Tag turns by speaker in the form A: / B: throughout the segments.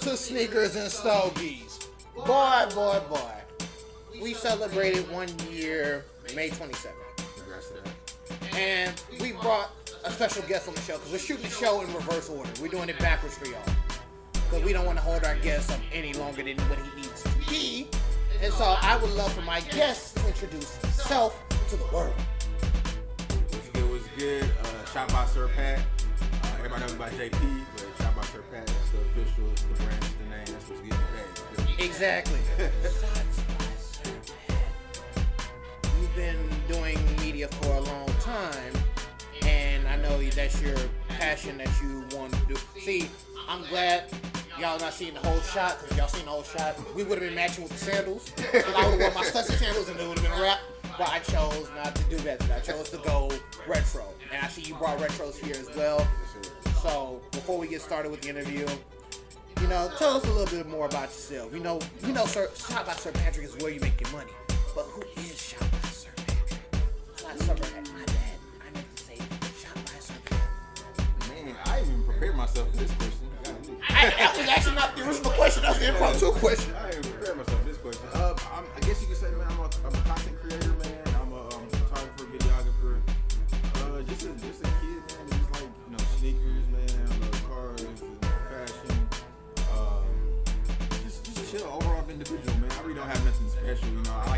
A: to Sneakers and Stogies. Boy. We celebrated 1 year, May 27th.
B: Congrats to that.
A: And we brought a special guest on the show because we're shooting the show in reverse order. We're doing it backwards for y'all. Because we don't want to hold our guest up any longer than what he needs to be. And so I would love for my guest to introduce himself to the world.
B: What's good? Shot by Sir Pat. Everybody knows about JP, but Shot by Sir Pat, that's the official, it's the brand, it's the name, that's what's getting paid.
A: Exactly. You've been doing media for a long time, and I know that's your passion that you want to do. See, I'm glad y'all not seeing the whole shot, because if y'all seen the whole shot, we would have been matching with the sandals. And I would have worn my Stetson sandals and it would have been a wrap. But I chose not to do that. I chose to go retro. And I see you brought retros here as well. So before we get started with the interview, tell us a little bit more about yourself. Shot by Sir Patrick is where you make your money. But who is Shot by Sir Patrick? My bad. I meant to say Shot by Sir Patrick.
B: Man, I didn't even prepare myself for this question.
A: That was actually not the original question. That was the impromptu question.
B: I didn't prepare myself for this question. I guess you could say, man, I'm a content creator, man. I'm a photographer, videographer. Just a kid, man. Just like, sneakers, man. I love cars, fashion. Just a chill, overall individual, man. I really don't have nothing special, I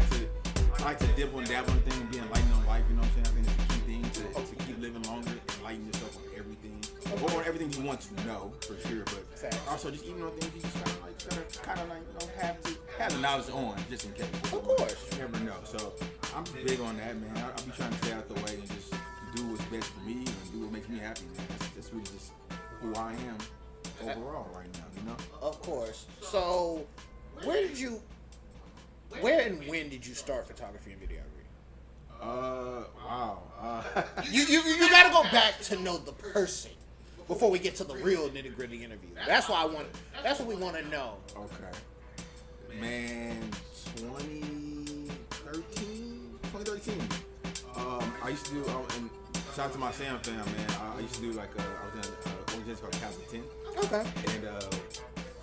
B: like to dibble and dabble in things and be enlightened on life, you know what I'm saying? I think it's a key thing to keep living longer, enlighten yourself on everything. Or on everything you want to know, for sure, but also just even on things you just kind of have to have the knowledge on, just in case.
A: Of course.
B: You never know. So I'm just big on that, man. I'll be trying to stay out the way and just do what's best for me and do what makes me happy, man. That's really just who I am overall right now,
A: Of course. So where and when did you start photography and videography?
B: Wow.
A: You gotta go back to know the person before we get to the real nitty gritty interview. That's what we want to know.
B: Okay. Man, 2013. I used to do, and shout out to my Sam fam, man. I used to do I was in an organization called Captain 10.
A: Okay.
B: And I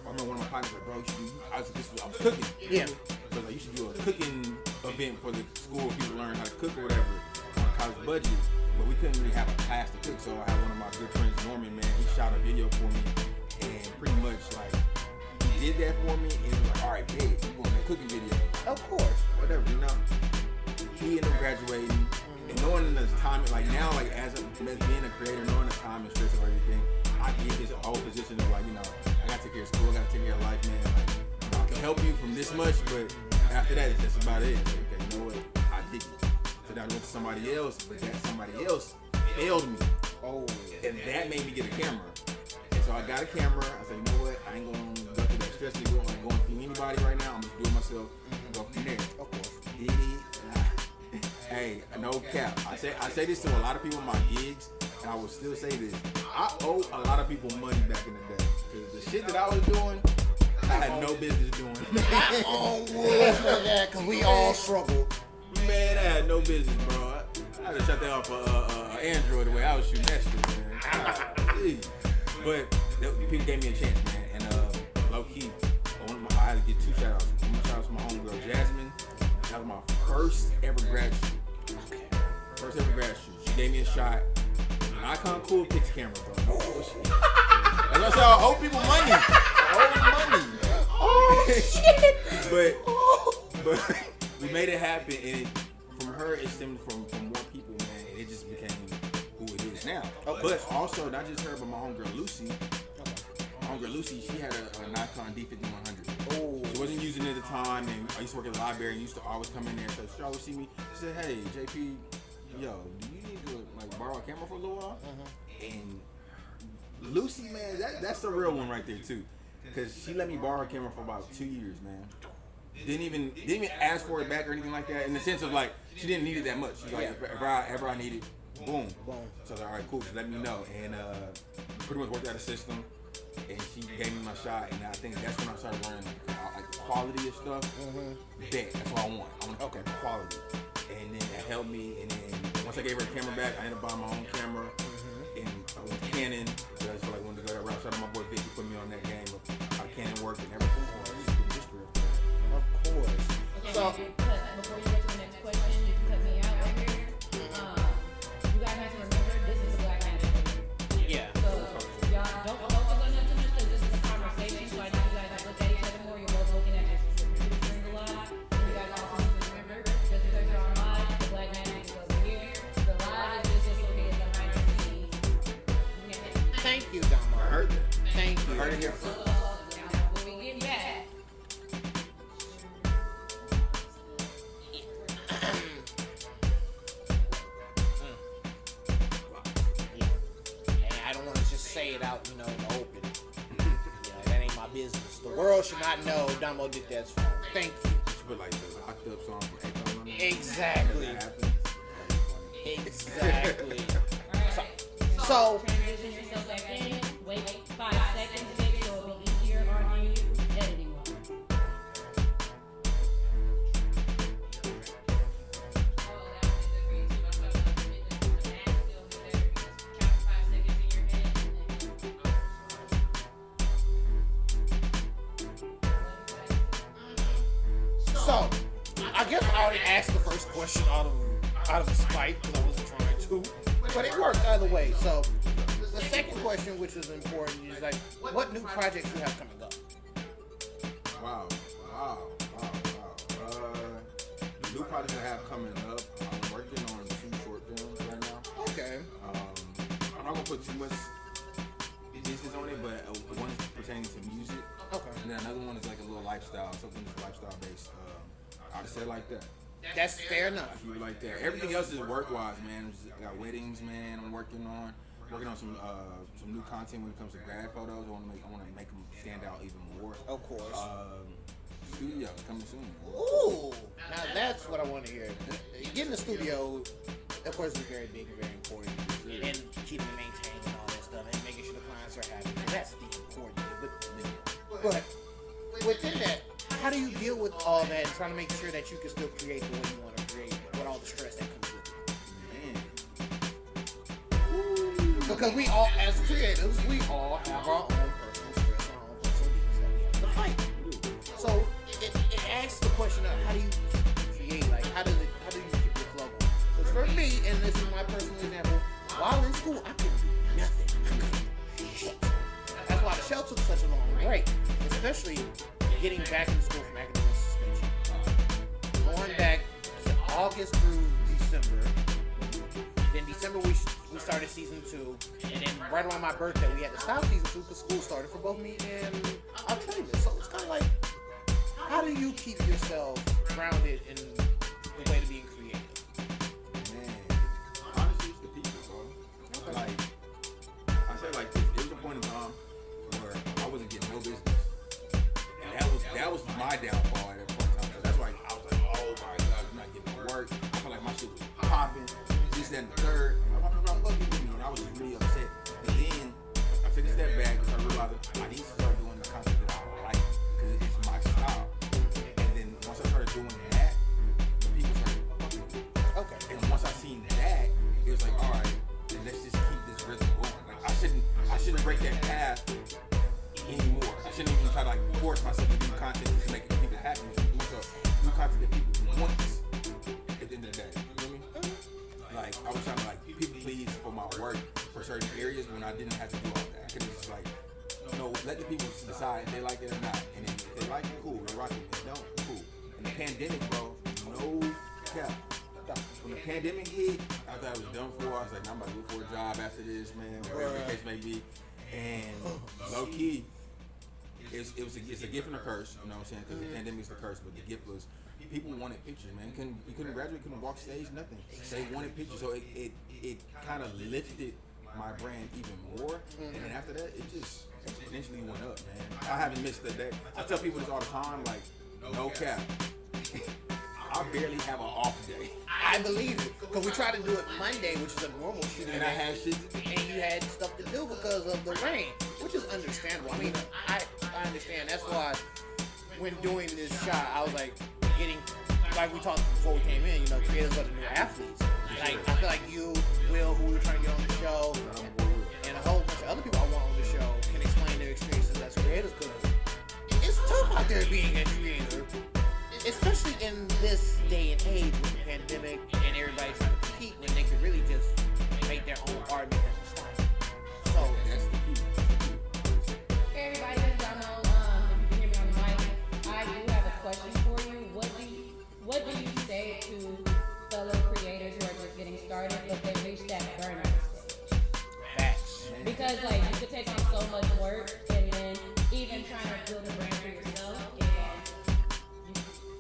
B: remember one of my partners like, bro, I was cooking.
A: Yeah.
B: So you should do a cooking event for the school, people learn how to cook or whatever on a college budget. But we couldn't really have a class to cook, so I had one of my good friends, Norman, man. He shot a video for me, and pretty much he did that for me, and it was like, all right, babe, you want a cooking video?
A: Of course.
B: Whatever, He ended up graduating, and knowing the time, now, as being a creator, knowing the time and stress of everything, I get this whole position of I gotta take care of school, I gotta take care of life, man. I can help you from this much, but after that, it's just about it. Okay, you know what? I dig it. So then I went to somebody else, but that somebody else failed me.
A: Oh.
B: And that made me get a camera. And so I got a camera. I said, you know what? I ain't gonna go through that stress of going through anybody right now. I'm just doing it myself and go from there.
A: Of course.
B: Did it? Hey, no cap. I say this to a lot of people in my gigs, and I will still say this. I owe a lot of people money back in the day. Because the shit that I was doing, I had no business doing.
A: I would for that, because we all struggle.
B: Man, I had no business, bro. I had to shut that off Android the way I was shooting that shit, man. But people gave me a chance, man. And low key, I had to get 2 shout outs. One shout out to my homegirl Jasmine. That was my first ever grad shoot. First ever grad shoot. She gave me a shot. Nikon Cool Pix camera, bro. And I said, I owe people money.
A: Oh, shit.
B: But we made it happen, and from her, it stemmed from more people, man, and it just became who it is now. Okay. But also, not just her, but my homegirl Lucy. My homegirl Lucy, she had a Nikon D5100.
A: Oh.
B: She wasn't using it at the time, and I used to work at the library and used to always come in there. So she always see me. She said, "Hey, JP, yo, do you need to borrow a camera for a little while?" And Lucy, man, that's the real one right there too, because she let me borrow a camera for about 2 years, man. Didn't even ask for it back or anything like that. In the sense of she didn't need it that much. She's like, if I need it, boom. So I was like, all right, cool. Just let me know. And pretty much worked out a system. And she gave me my shot. And I think that's when I started learning the quality of stuff. That's what I want. I want quality. And then that helped me. And then once I gave her a camera back, I ended up buying my own camera. And I went to Canon. So I just wanted to go that route. Shout out to my boy Vicky, put me on that game of how Canon work and everything. So it's been history of that.
A: Of course.
C: Okay,
A: So,
C: before you get to the next question, you can cut me out right here. You guys have to remember, this is a Black Magic Day.
A: yeah.
C: So, y'all don't focus on nothing because this is a conversation. So I know you guys have looked at each other more. You're both looking at your computer screens a lot. And you guys also need to remember, just because you're on live, the Black Magic is over here. The live is just located behind the scenes.
A: Thank you, Damo.
B: I heard that.
A: Thank you.
B: I heard it here
C: So,
B: first.
C: when we get back,
A: And I don't want to just say it out, in the open. That ain't my business. The world should not know Damo did that song. Thank you.
B: You should put like the locked up song from Echo on there.
A: Exactly.
B: That happens.
A: Exactly.
C: alright.
A: So,
C: Transition yourself back in. Wait 5 seconds to make sure it'll be easier on you editing wise.
A: so I guess I already asked the first question out of spite because I wasn't trying to, but it worked either way. So the second question, which is important, is like, what new projects you have coming up?
B: Wow. The new projects I have coming up, I'm working on 2 short films right now.
A: Okay.
B: I'm not gonna put too much business on it, but one is pertaining to music,
A: Okay.
B: and then another one is like a little lifestyle, something that's lifestyle based. I would say it like that.
A: That's fair enough.
B: I keep it like that. Everything else is work wise, man. I got weddings, man. I'm working on some new content when it comes to grad photos. I want to make them stand out even more.
A: Of course.
B: Studio coming soon.
A: Ooh, now that's what I want to hear. Getting the studio, of course, is very big, very important, and keeping it maintained and all that stuff, and making sure the clients are happy. That's the important thing. But within that, how do you deal with all that and trying to make sure that you can still create the way you want to create with all the stress that comes with it? Because we all, as creatives, we all have our own personal stress, our own personal demons that we have to fight. So it asks the question of how do you create? Like how do you keep your flow going? Because for me, and this is my personal example, while in school, I couldn't do nothing. I couldn't do shit. That's why the show took such a long break, especially getting back in school from academic suspension. Going back to August through December. Then December we started season 2, and then right around my birthday we had to stop season 2 because school started for both me and Octavia. So it's kind of like, how do you keep yourself grounded in the way to being creative?
B: Man, honestly, it's the people, bro. Like, I say like this, there was a point in time where I wasn't getting no business. And that was my downfall at that point in time. So that's why I was like, oh my God, I'm not getting no work. I felt like my shit was popping, this, that, and the third. I'm like, why fucking with me? And I was just really upset. And then I took a step back and I realized I need to start doing the content that I like because it's my style. And then once I started doing that, the people started fucking with me.
A: Okay.
B: And once I seen that, it was like, all right, then let's just keep this rhythm going. Like I shouldn't break that path anymore. I shouldn't even try to like force myself to do content just to make people happy. Do content that people want at the end of the day. You know what I mean? Like I was trying to like people please for my work for certain areas when I didn't have to do all that. I could just like, let the people decide if they like it or not. And if they like it, cool. They rock it. If they don't, cool. And the pandemic, bro, no cap. When the pandemic hit, I thought I was done for. I was like, I'm about to look for a job after this, man, whatever the case may be. And low key, it's a gift and a curse, you know what I'm saying? Because the pandemic's the curse, but the gift was people wanted pictures, man. You couldn't graduate, couldn't walk stage, nothing. They wanted pictures, so it kind of lifted my brand even more. And then after that, it just exponentially went up, man. I haven't missed a day. I tell people this all the time, like, no cap. I barely have an off day.
A: I believe it. Because we tried to do it Monday, which is a normal shooting
B: And I
A: day.
B: had shit to do.
A: And you had stuff to do because of the rain, which is understandable. I mean, I understand. That's why when doing this shot, I was like getting, like we talked before we came in, creators are the new athletes. Like, I feel like you, Will, who we were trying to get on the show, and a whole bunch of other people I want on the show can explain their experiences as creators because there being a creator, especially in this day and age with the pandemic and everybody trying to compete when they could really just make their own art, make their own style. So
B: That's the key.
C: Everybody, since y'all know, if you can hear me on the mic, I do have a question for you. What do you say to fellow creators who are just getting started, but they reach that burnout stage?
A: facts.
C: Because like you could take on so much work, and then even trying to build a brand for yourself,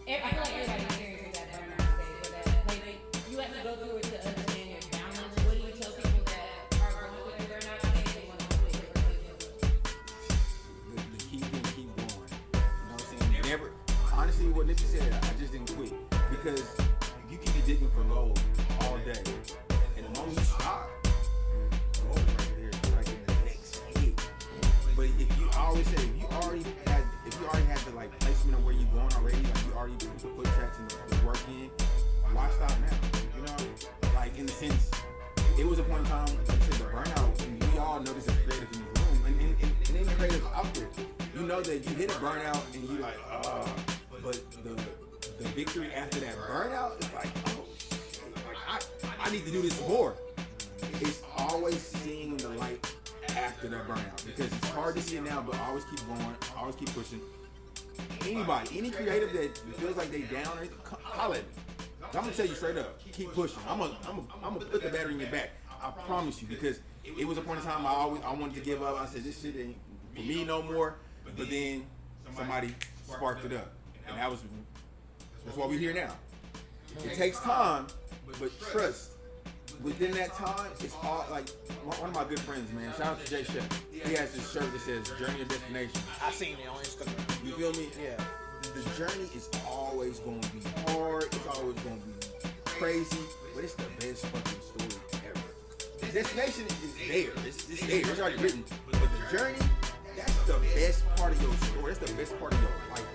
C: and I feel like everybody experiences that burnout stage, or that like you have to go through it to understand your balance. What do you tell people that are going through the burnout stage? They want to quit or
B: The key thing, keep going. You know what I'm saying? Never. Honestly, what Nicky said, I just didn't quit because you can be digging for gold all day, and the moment you stop, gold right there, is like in the next hit. But if you always say, if you already had the like placement of where you're going already, like you already put the foot tracks and the work in, why stop now? You know, like in the sense, it was a point in time, like I said, the burnout, and we all know this as creative in this room, and any creative out there, you know that you hit a burnout and you like, but the victory after that burnout is like, oh shit, like I need to do this more. It's always seeing the light after that burnout because it's hard to see it now, but always keep going, always keep pushing. Anybody, any creative that feels like they down or anything, holler at me. I'm gonna tell you straight up, keep pushing. I'm gonna put the battery in your back. I promise you, because it was a point in time I wanted to give up. I said this shit ain't for me no more. But then somebody sparked it up, and that's why we're here now. It takes time, but trust. Within that time, it's all like one of my good friends, man. Shout out to Jay Shep. He has this shirt that says "Journey or Destination."
A: I seen it on Instagram.
B: You feel me?
A: Yeah.
B: The journey is always going to be hard. It's always going to be crazy, but it's the best fucking story ever. The destination is there. It's there. It's already written. But the journey, that's the best part of your story. That's the best part of your life.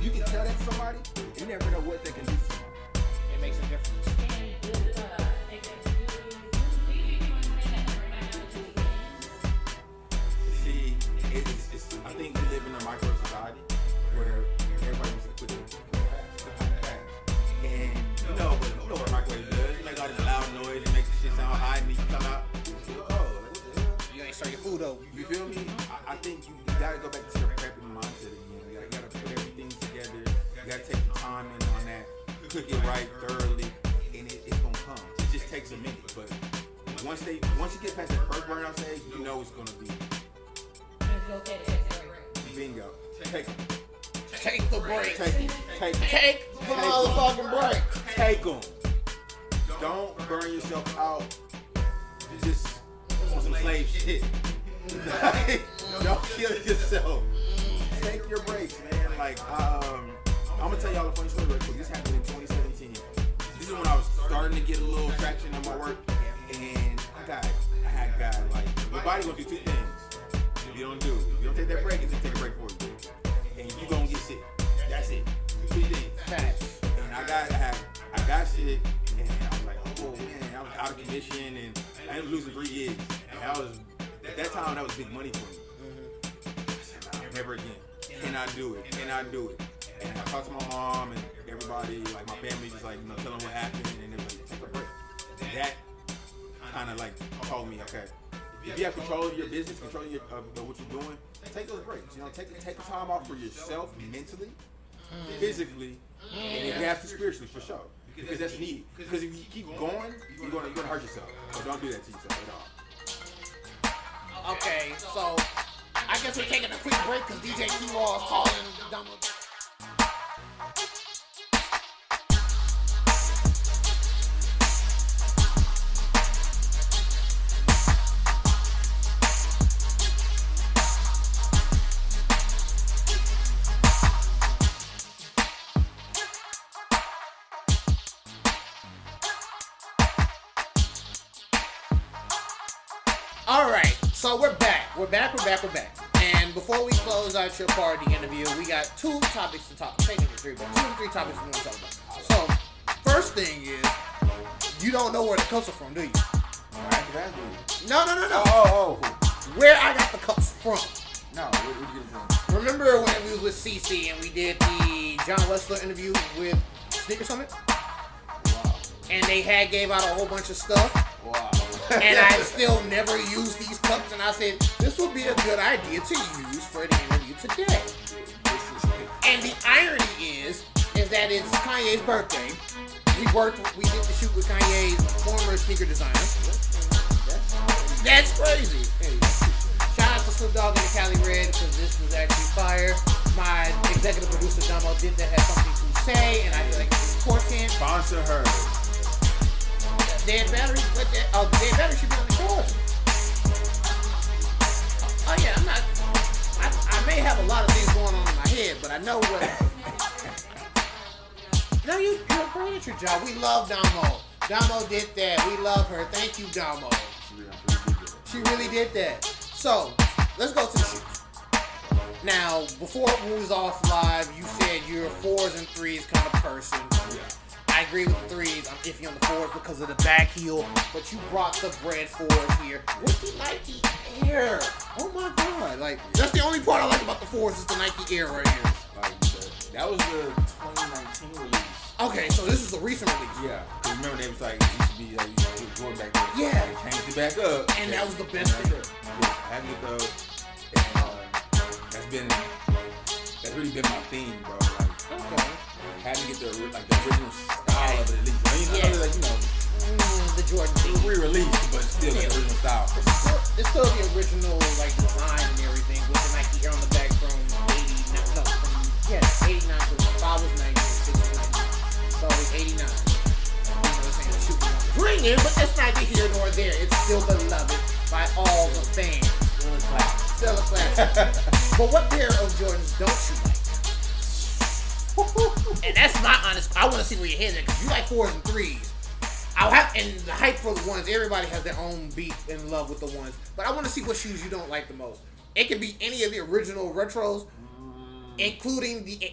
B: You can tell that to somebody. You never know what they can do to somebody.
A: It makes a difference.
B: See, I think we live in a micro society where everybody wants to put the past. And you know what a microwave does. You make all this loud noise and make the shit sound high, and then you come out. Oh, what the hell?
A: You ain't serve your food over.
B: You feel me? I think you gotta go back to your prepping mindset again. You gotta put everything together. You gotta take the time in on that. Cook it right thoroughly, and it's gonna come. It just takes a minute, but once you get past that first burnout stage, you know it's gonna be bingo.
A: Take the break.
B: Take
A: the motherfucking break.
B: Take them. Don't burn yourself out just on some slave shit. Don't kill yourself. Take your breaks, man. Like, I'm gonna tell y'all a funny story real quick. This happened in 2017. This is when I was starting to get a little traction on my work, and I had like, your body gonna do two things. You don't take that break, it's gonna take a break for you, and you gonna get sick. That's it. Two things.
A: Facts.
B: And I got sick, and I was like, oh man, I was out of commission, and I ended up losing 3 gigs, and at that time that was big money for me. I said, nah, never again. Can I do it? And I talked to my mom and everybody, like my family, just like, tell them what happened, and they were like, take a break. That kind of like told me, okay, if you have control of your business, control of what you're doing, take those breaks. Take the time off for yourself, mentally, physically, and if you have to spiritually, for sure, because that's needed. Because if you keep going, you're gonna hurt yourself. So don't do that to yourself at all.
A: Okay, so I guess we're taking a quick break because DJ T-Raw is calling Donald. All right, so we're back. And before we close out your part of the interview, we got 2 topics to talk about. Technically 3, but 2 or 3 topics we want to talk about. So, first thing is, you don't know where the cups are from, do you?
B: Exactly.
A: No.
B: Oh.
A: Where I got the cups from.
B: No, what you getting from?
A: Remember when we was with CC and we did the John Westler interview with Sneaker Summit?
B: Wow.
A: And they gave out a whole bunch of stuff.
B: Wow.
A: And I still never used these cups, and I said, this would be a good idea to use for the interview today. And the irony is that it's Kanye's birthday. We did the shoot with Kanye's former sneaker designer. That's crazy. Shout out to Snoop Dogg and the Cali Red, because this was actually fire. My executive producer, Damo, did that have something to say, and I feel like it's important.
B: Sponsor her.
A: Dead battery? Dead battery should be on the course. Oh yeah, I may have a lot of things going on in my head, but I know what. No, you're great at your job. We love Damo. Damo did that. We love her. Thank you, Damo. She really did that. So, let's go to the shoes. Now, before we was off live, you said you're a 4s and 3s kind of person.
B: Yeah.
A: I agree with the 3s. I'm iffy on the 4s because of the back heel. But you brought the bread 4s here with the Nike Air. Oh my God! Like that's the only part I like about the 4s is the Nike Air right here.
B: Like that was the 2019 release.
A: Okay, so this is the recent release.
B: Yeah. Cause remember they was like it used to be going back there.
A: Yeah.
B: They changed it back up.
A: And that was the best thing.
B: Yeah. I had to get those. And that's really been my theme, bro. Like,
A: Okay.
B: had to get the original style of it at least. I mean,
A: Yeah.
B: like,
A: The Jordan
B: it was
A: D.
B: re-released, but still the original style.
A: It's still the original like design and everything with the Nike Air on the back from 89. No, from 89 to 5 was 90, 6 was 90. So it's 89. You know what I'm saying? Shoot, ringing, but that's neither here nor there. It's still beloved by all the fans. Still a classic. But what pair of Jordans don't you like? And that's my honest. I want to see where your head's at because you like 4s and 3s. I'll have and the hype for the ones. Everybody has their own beef and love with the ones. But I want to see what shoes you don't like the most. It could be any of the original retros, including the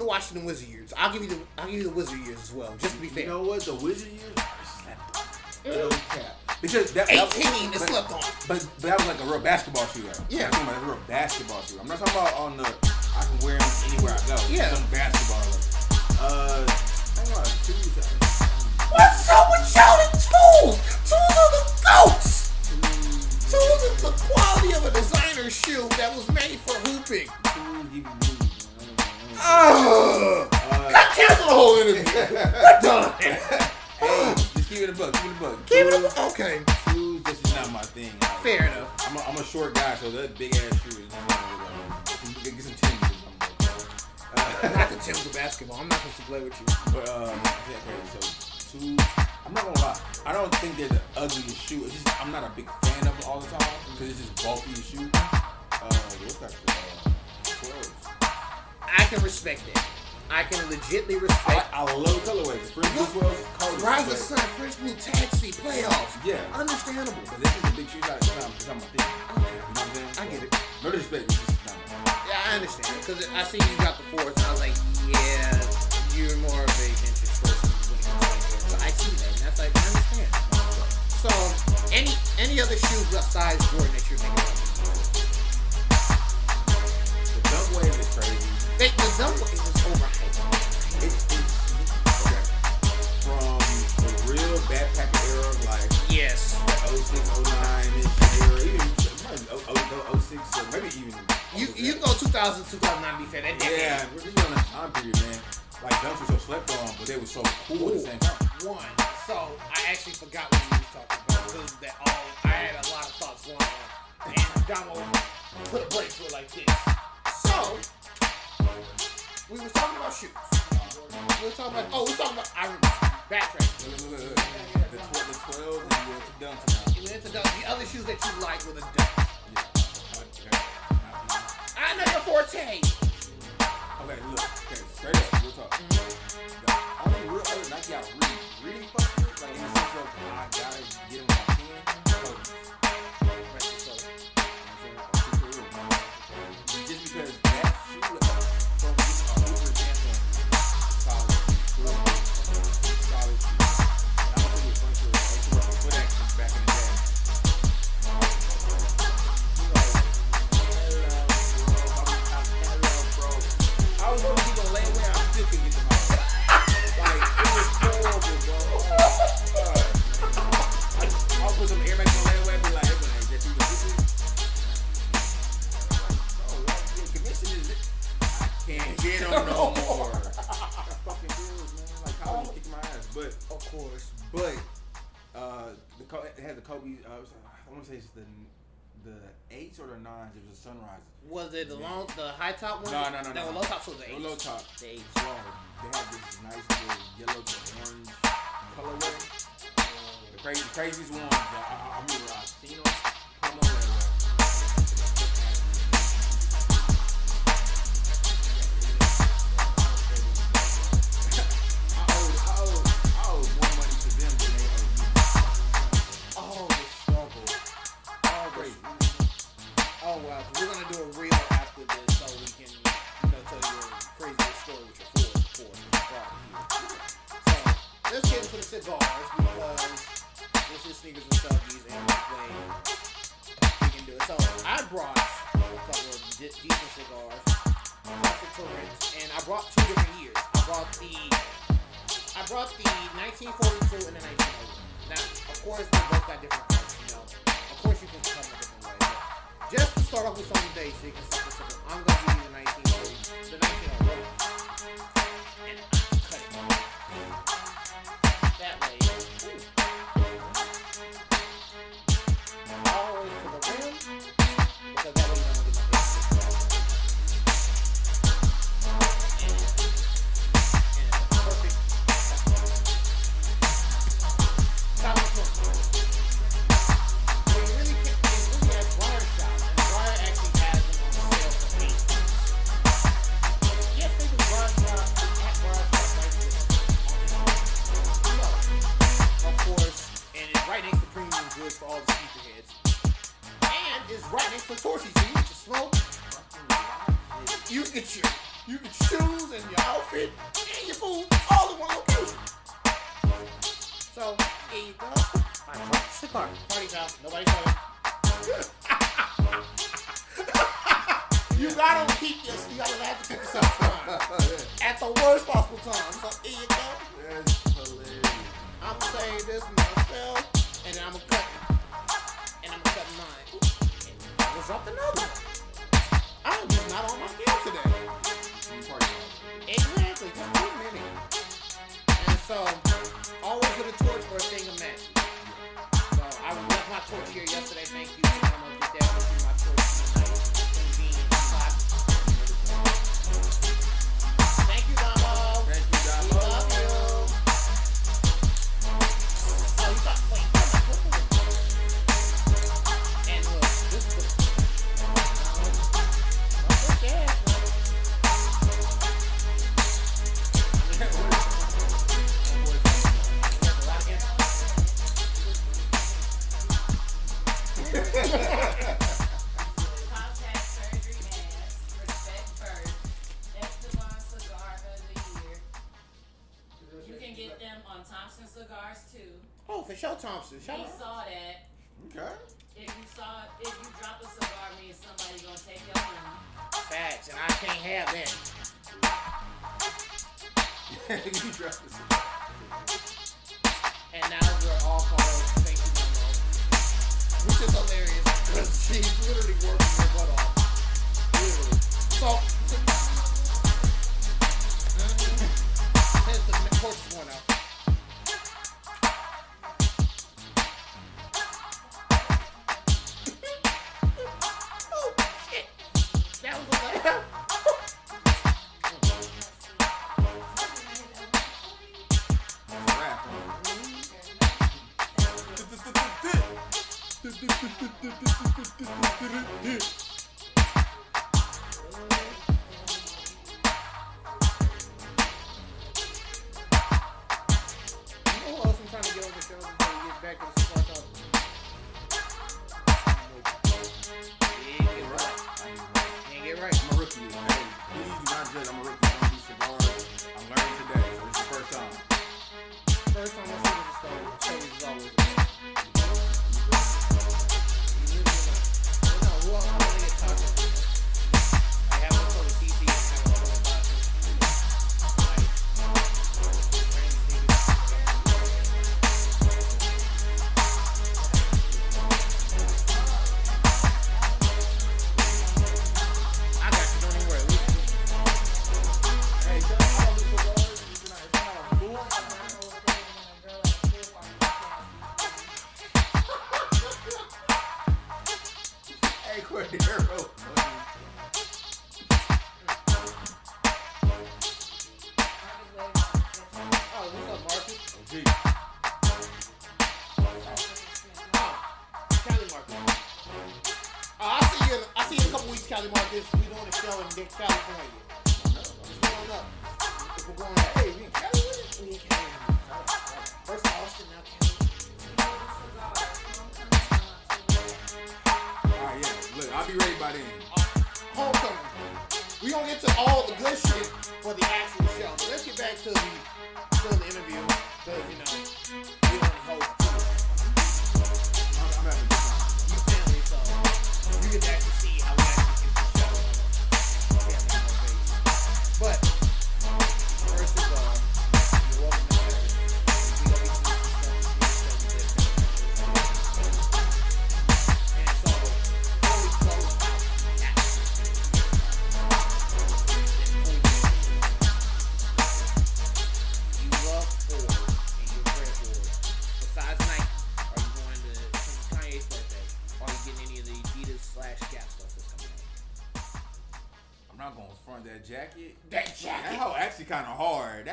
A: Washington Wizard years. I'll give you the Wizard years as well, just to be fair.
B: You know what? The Wizard years, I slept on. No cap. Because that
A: 18 is slept on.
B: But that was like a real basketball shoe, though.
A: Yeah.
B: I'm talking about a real basketball shoe. I'm not talking about on the I can wear them anywhere I go.
A: Yeah.
B: Some basketball. I don't know.
A: What's up with y'all and Tools? Tools are the goats. Tools is the quality of a designer shoe that was made for hooping. Cancel the whole interview. We're done.
B: Hey, just keep it a buck.
A: Keep it up. Okay.
B: Shoes, this is not my thing. Like,
A: Fair enough.
B: I'm a short guy, so that big ass shoe is get some Timbs.
A: Not the Timbs of basketball. I'm not going to play with you.
B: But okay, so shoes. I'm not gonna lie. I don't think they're the ugliest shoe. It's just I'm not a big fan of it all the time because it's just bulky as shoe. What's that? 12s.
A: I can respect that. I can legitly respect.
B: I love colorways. The French Blue 12s. Cold.
A: Rise of Sun, French Blue Taxi, playoffs.
B: Yeah.
A: Understandable.
B: But this is a big shoe. It's not my thing. You know what I'm saying?
A: I get it.
B: No disrespect. It's just not my thing.
A: Yeah, I understand. Because I see you got the 4s, and I was like, yeah, you're more of a vintage person when it comes like that. So I see that, and that's like, I understand. So, any other shoes besides Jordan that you're thinking about?
B: The dunk wave is crazy.
A: The dunk wave is overhyped.
B: It's okay. From the real backpacker era, like
A: Yes.
B: the 06, 09-ish era, even maybe 06, or maybe even.
A: You go 2000, 2009, be fair. That decade.
B: Yeah, we're just on that time period, man. Like dunks were so slept on, but they were so cool at the same time.
A: One. So I actually forgot what we was talking about because I had a lot of thoughts going on, and Damo put a break to it like this. So we were talking about shoes. We were talking about. I remember. Backtrack.
B: The 12 and the dunks now.
A: You went into dunk. The other shoes that you like were the dunk. I know your forte.
B: Okay, look. Okay, straight up, real talk. The only real other Nike I really fuck with, like in the sense of I gotta get them when I can. Just because that shoe from a hooper standpoint, solid shoe. And I don't think it's bunch of foot action back in the day. ain't on no more. Fucking Bills, man. Like college kicking my ass, but
A: Of course.
B: it had the Kobe. I want to say it's the 8s or the 9s. It was a sunrise.
A: Was it the high top one?
B: No.
A: They were low top, so the 8s.
B: Low top.
A: The 8s.
B: So they had this nice little yellow to orange colorway. The craziest ones. I remember I seen them. Put them on there. I owe more money to them than they owe me.
A: Oh, the struggle.
B: Crazy.
A: Oh, wow. We're going to do a reel after this so we can, tell you a crazy story with your Ford, of course. So, let's get into the cigars because this is Sneakers and Stogies and we can do it. So, I brought a couple of decent cigars, and I brought 2 different years. I brought the 1942 and the 1901. Now, of course, they both got different colors, Of course, you can come a different way. But just to start off with something basic and something simple, I'm going to give you the 1940, the 1901. And I'm cutting off. That way. All the way to the rim, because that way you're going to get my basic. Perfect. For all the sneakerheads, and it's right next to Torchy's. So you get your smoke, you get your shoes and your outfit and your food all in one location. So here you go. I brought the cigar. Party's out. Nobody's home. You gotta keep you gotta have to keep yourself fun at the worst possible time. So here you go.
B: That's hilarious.
A: I'm gonna say this myself, and then I'm gonna cut. And I'm cutting mine. And I was up another one. I'm just not on my game today. Exactly, just too many. And so, always with a torch or a thing of matches. So, I left my torch here yesterday. Thank you. I'm gonna get that with my torch tonight. Convenient spot. Thank you, Damo.
B: Thank you, Damo.
A: We love you. Oh, you thought, wait. And look, this is the
C: Contact surgery mask. Respect first. That's the one cigar of the year. You can get them on Thompson Cigars too.
A: Oh, for sure, Thompson. Shout
C: He
A: out.
C: saw that.
B: Okay.
C: If you drop a cigar, means somebody gonna take your money.
A: Facts, and I can't have that.
B: You dropped this.
A: And now we're all called thank you, Mama. Which is hilarious because she's literally working her butt off. Literally. So, since the torch is going out. Oh, shit. That was a laugh.
B: Rap.
A: You know who else I'm trying to get on the show before we get back to the cigar talk? He ain't get right. He ain't get right.
B: I'm a rookie. Hey, please do not judge. I'm a rookie. I don't do cigars. I'm learning today, so this is the first time.
A: First time I see this story is always a no, who else I want to get talking? I have one for the CC and I have one for the I got you, don't even worry. California. Just going up. If we're going up.
B: Hey, we in Cali with it?
A: We in Cali. First Austin, now Cali.
B: Alright, yeah. Look, I'll be ready by then.
A: Homecoming. We gonna get to all the good shit for the actual show. But let's get back to the interview. Because, you know, we only host two.
B: I'm having a good time.
A: You family, so you get to actually see how we actually get the show. Family motivation. But, first of all, you're welcome to that. We gonna get to this stuff. And so, before we close out that, you love Ford and you're very Ford. Besides Nike, are you going to Kanye's birthday? Are you getting any of the Adidas/Gap stuff that's coming out?
B: I'm not gonna front that jacket.
A: That
B: That
A: jacket.
B: hoe actually kind of hard.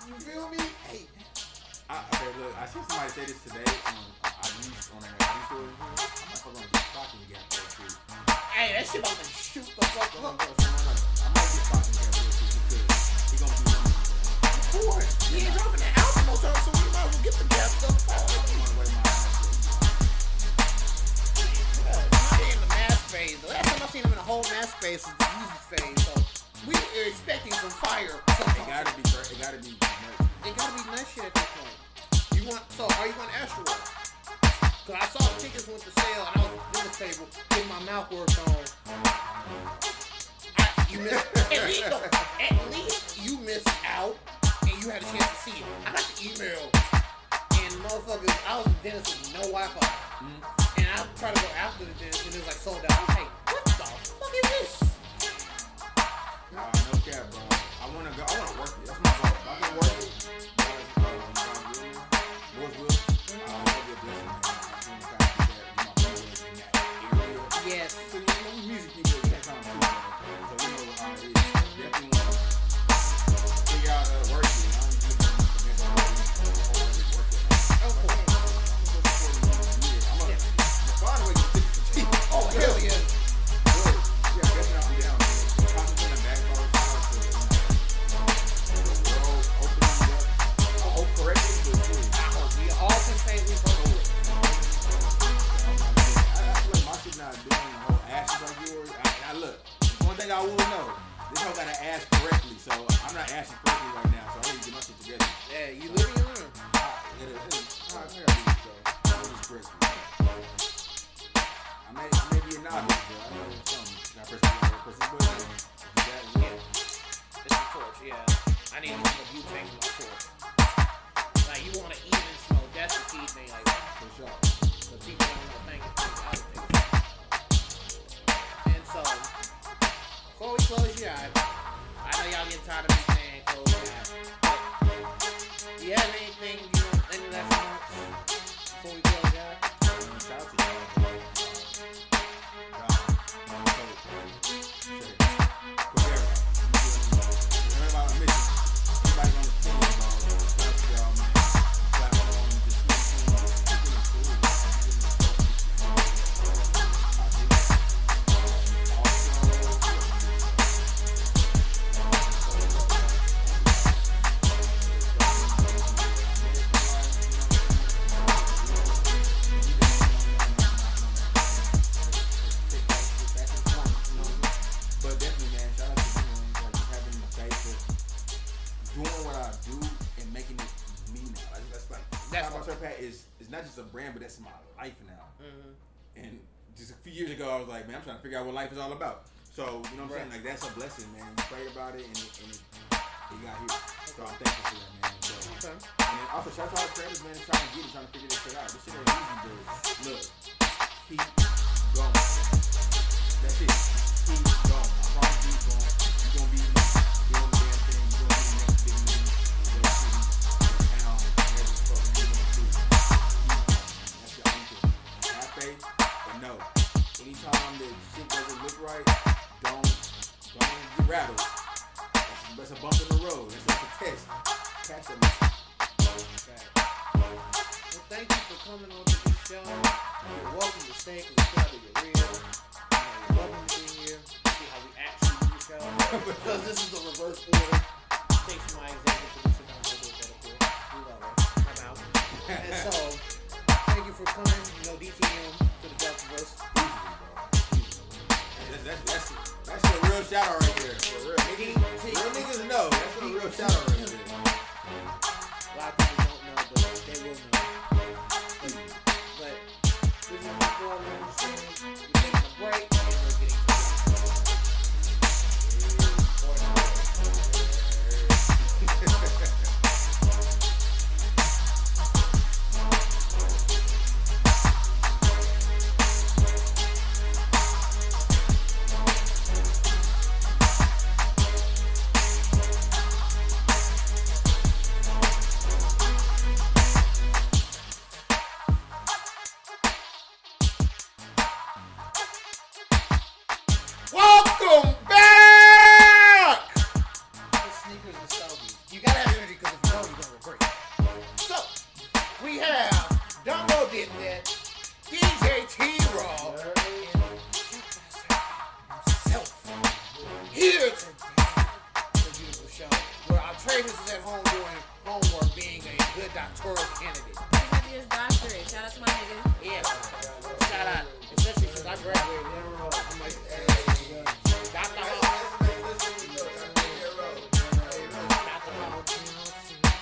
A: You feel me? Hey,
B: Okay, look, I seen somebody say this today I used on an ID story. I'm not gonna get stocking Gap real quick.
A: hey, that shit about to shoot the fuck
B: I
A: up.
B: might get stocking Gap real quick because he gonna do numbers.
A: Ford, he ain't dropping the album no time, so we might as well get the Gap stuff.
B: I wanna wear my ass.
A: Not in the mask phase. The last time I seen him in a whole mask phase was the Yeezy phase. So we are expecting some fire.
B: It gotta be merch.
A: It gotta be nice shit at this point. So are you going to Astro World? Cause I saw the tickets went to sale and I was at this table getting my mouth worked on. You missed. At least you missed out and you had a chance to see it. I got the email and motherfuckers, I was in Dennis with no Wi-Fi. And I tried to go after the dentist and it was like sold out. I was like, what the fuck is this?
B: No cap, bro. I wanna work it. That's my goal. If I can work it, Boys will. I'll be a blessing, man. I'm trying to get my followers in that area.
A: Yes.
B: So, you know, music people, we can't come to each other. So we know how it is. Definitely want to figure out work it. I'm just looking to work it.
A: Of course.
B: I'm gonna find a way to fix the team.
A: Oh, hell yeah.
B: Yeah, definitely I'm down. Concentrating back on the world opening up. I hope correctly, but
A: I hope we all can say we both do it.
B: I feel like my shit not doing the whole ashes like yours. I look, one thing I will know, this hoe gotta ask correctly, so I'm not asking correctly right now, so I need to get my shit together.
A: Yeah, you living in room.
B: I gotta do this, so I'm just pressing. I may be a novice, but I know something. Got press this button.
A: Yeah. It's a torch, yeah. I need to get some butane in my torch. Like, you want to even smoke, that's the key thing, like,
B: For sure.
A: so people don't know think it's other things. And so, before we close your eye, I know y'all get tired of me saying close your eye, but do you have anything, any last remarks before we close your eye?
B: Shout out to y'all. It's not just a brand, but that's my life now.
A: Mm-hmm.
B: And just a few years ago, I was like, man, I'm trying to figure out what life is all about. So, you know what I'm saying? Like, that's a blessing, man. You prayed about it, and it got here. So I'm thankful for that, man. So,
A: Okay.
B: and then also, shout out to all the creators, man, trying to get it, trying to figure this shit out. This shit ain't easy, but look, keep going. That's it. Keep going. I promise you, you're going to be doing the damn thing. You're going to be the next big name. Your city, your town, whatever the fuck you're going to do. That's your own thing. Have faith, but no. Anytime that shit doesn't look right, don't get rattled. That's a bump in the road. That's like a test. Pass it.
A: Well, thank you for coming on to this show. You're welcome to stay because you're real. You're welcome to be here. See how we actually do the show. Because this is the reverse order. Thanks to my executive producer, don't know this editorial. We love her. I'm out. And so, thank you for coming. DTM to the Delta Verse.
B: That's a real shout out right there. For real. Real niggas know. That's a real shout out right there.
A: A lot of people don't know, but they will know. But this is my boy, we're taking a break and we're getting Welcome back to Sneakers and Stogies. You gotta have energy because if you don't, you're gonna regret it. So, we have Dumbo Did That, DJ T-Raw, and here today. It's a beautiful show where our Travis is at home doing homework, being a good doctoral candidate.
C: His doctorate. Shout out to my nigga.
A: Yeah, shout out, especially since I graduated. I'm like, Dr. House.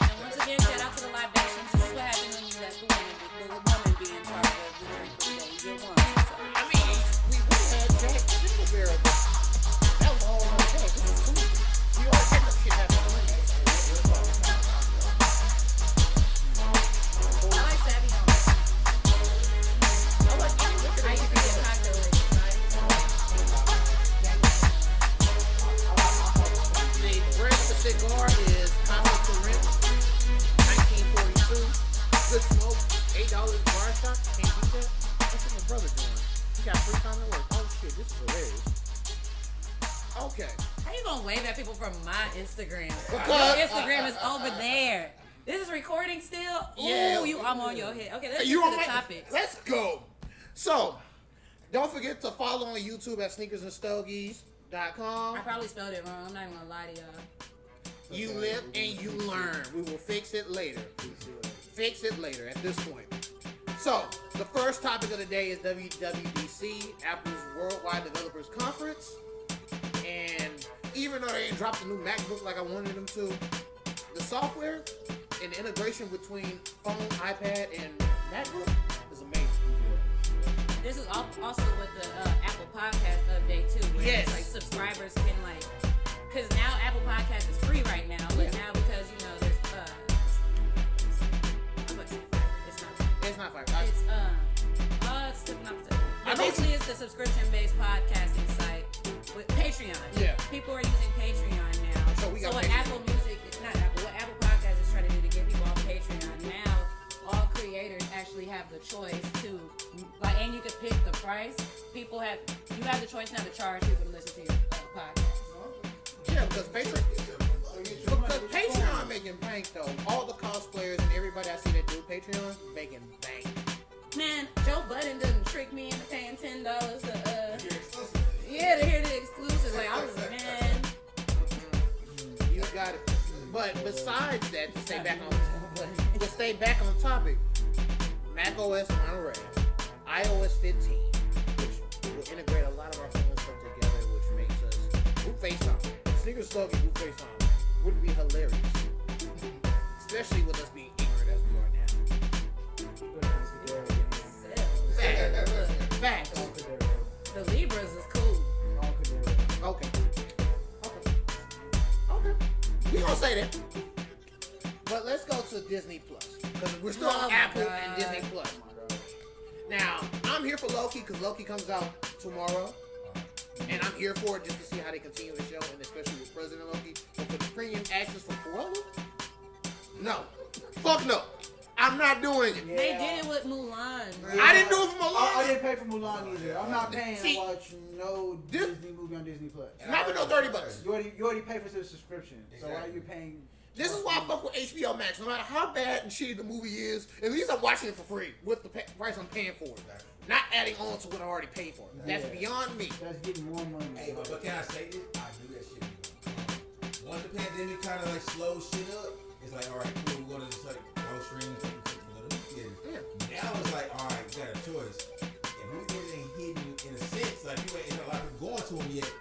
C: And once again, shout out to the libations. This is what happens when you let the woman be in charge of the drink for the day. You get one.
A: I mean, we had Jack Pickleberry, but that was a whole other thing. We always had that shit happen.
C: I like Savvy on it. I used to be a cocktail lady, right?
A: The brand of the cigar is Casa Corinth, 1942. Good smoke, $8 bar shop. Can't beat that. What's my brother doing? He got free time at work. Oh shit, this is hilarious. Okay.
C: How you gonna wave at people from my Instagram?
A: Because-
C: Your Instagram is over there. This is recording still? Ooh,
A: Yeah.
C: I'm on your head. Okay, let's
A: You
C: get
A: on
C: to the
A: my
C: topics.
A: Let's go. So, don't forget to follow on YouTube at sneakersandstogies.com.
C: I probably spelled it wrong. I'm not even gonna lie to y'all.
A: You live and you learn. We will fix it later. Fix it later at this point. So, the first topic of the day is WWDC, Apple's Worldwide Developers Conference. And even though they ain't dropped a new MacBook like I wanted them to, the software and the integration between phone, iPad, and MacBook is amazing.
C: This is also with the Apple Podcast update too. Where
A: Yes.
C: it's like subscribers can because now Apple Podcast is free right now, but now because there's I'm gonna say it's not.
A: It's not like
C: It's slipping off the tip.
A: I know
C: Basically, it's the subscription-based podcasting site with Patreon.
A: Yeah.
C: People are using Patreon now.
A: So we got
C: what
A: Patreon.
C: Apple Music, not Apple, what Apple Podcast is trying to do to get people off Patreon. Now, all creators actually have the choice to, and you can pick the price. You have the choice now to charge people to listen to your podcast.
A: yeah, because Patreon making bank though. All the cosplayers and everybody I see that do Patreon making bank.
C: Man, Joe Budden didn't trick me into paying $10 to to hear the exclusives. Like I was man.
A: You got it. But besides that, to stay back on topic, Mac OS Monterey, iOS 15, which will integrate a lot of our phone stuff together, which makes us group FaceTime. Sneakers Stogies group FaceTime would be hilarious, especially with us being ignorant as we are now. Facts.
C: The Libras is cool.
A: Okay. We gonna say that. But let's go to Disney Plus because we're still on Apple and Disney Plus. Now I'm here for Loki because Loki comes out tomorrow, and I'm here for it just to see how they continue the show, and especially with President Loki. But for the premium access for Cruella, no, fuck no. I'm not doing it.
C: They did it with Mulan.
A: I didn't do it for Mulan.
D: I didn't pay for Mulan either. I'm not paying
A: See,
D: to watch no Disney movie on Disney Plus.
A: Not for no $30.
D: You already pay for the subscription. So why are you paying?
A: This is why I fuck with HBO Max. No matter how bad and shitty the movie is, at least I'm watching it for free with the price I'm paying for it. Not adding on to what I already paid for. That's beyond me.
D: That's getting more money.
E: Hey, but can I say this? I do that shit. Once the pandemic kind of like slows shit up, it's like, all right, cool, we're gonna just like go streams and go to the theater. Now it's like, all right, we got a choice. If movie theaters ain't hidden in a sense, like you ain't a lot of people going to them yet.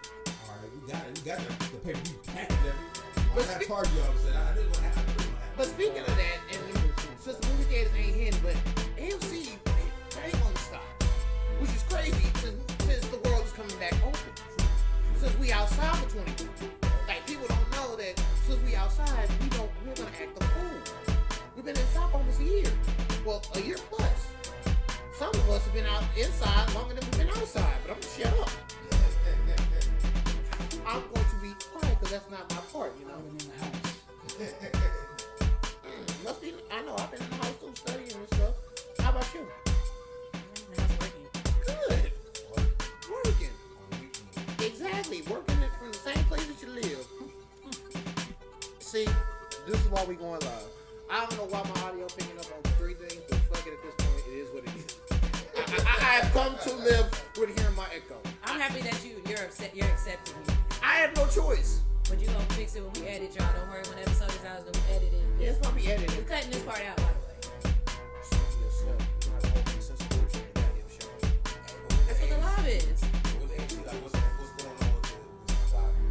E: All right, we got it. We got the pay-per-view package everything. Why not Target all of a sudden? I didn't want to have it.
A: But speaking of that, and since the movie theaters ain't hidden, but AMC ain't gonna stop, which is crazy since the world is coming back open. Since we outside for 20. Like people don't know that since we outside, we're gonna act a fool. We've been inside for almost a year. Well, a year plus. Some of us have been out inside longer than we've been outside, but I'm gonna shut up. I'm going to be quiet because that's not my part, you know.
D: I'm in the house.
A: Must be. I know. I've been in the house too, studying and stuff. How about you? Good. Working. Exactly. Working it from the same place that you live. See, this is why we going live. I don't know why my audio picking up on 3 things, but fuck it. At this point, it is what it is. I have come to live with hearing my echo.
C: I'm happy that you're accepting me.
A: I have no choice.
C: But you gonna fix it when we edit, y'all. Don't worry, when the episode is out, it's gonna be edited.
A: Yeah, it's gonna be edited.
C: We're cutting this part out, by the way. That's what the live is.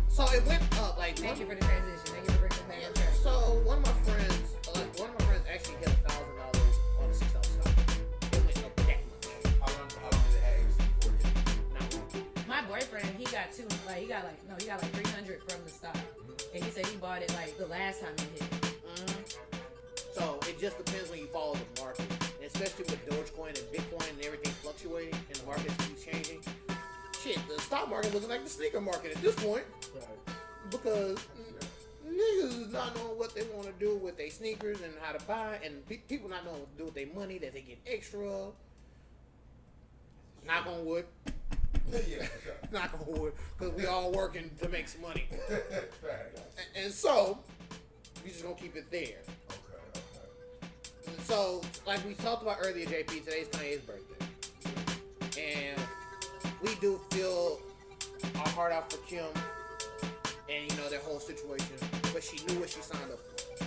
A: So it went up like.
C: Thank you for the transition. Thank you for bringing it back on track.
A: So one of my friends actually hit $1,000 on a $6 stock. It went up that much.
E: How long did it have before it?
A: Not long.
C: My boyfriend, he got 300 from the stock. And he said he bought it like the last time he hit it.
A: So it just depends when you follow the market, and especially with Dogecoin and Bitcoin and everything fluctuating and the market keeps changing. Shit, the stock market looking like the sneaker market at this point, because niggas is not knowing what they want to do with their sneakers and how to buy, and people not knowing what to do with their money that they get extra of. Knock on wood.
E: Yeah, for sure.
A: Knock on wood, because we all working to make some money. And so, we just gonna keep it there.
E: Okay.
A: And so, like we talked about earlier, JP, today's Kanye's birthday. And we do feel our heart out for Kim and, you know, their whole situation. But she knew what she signed up for.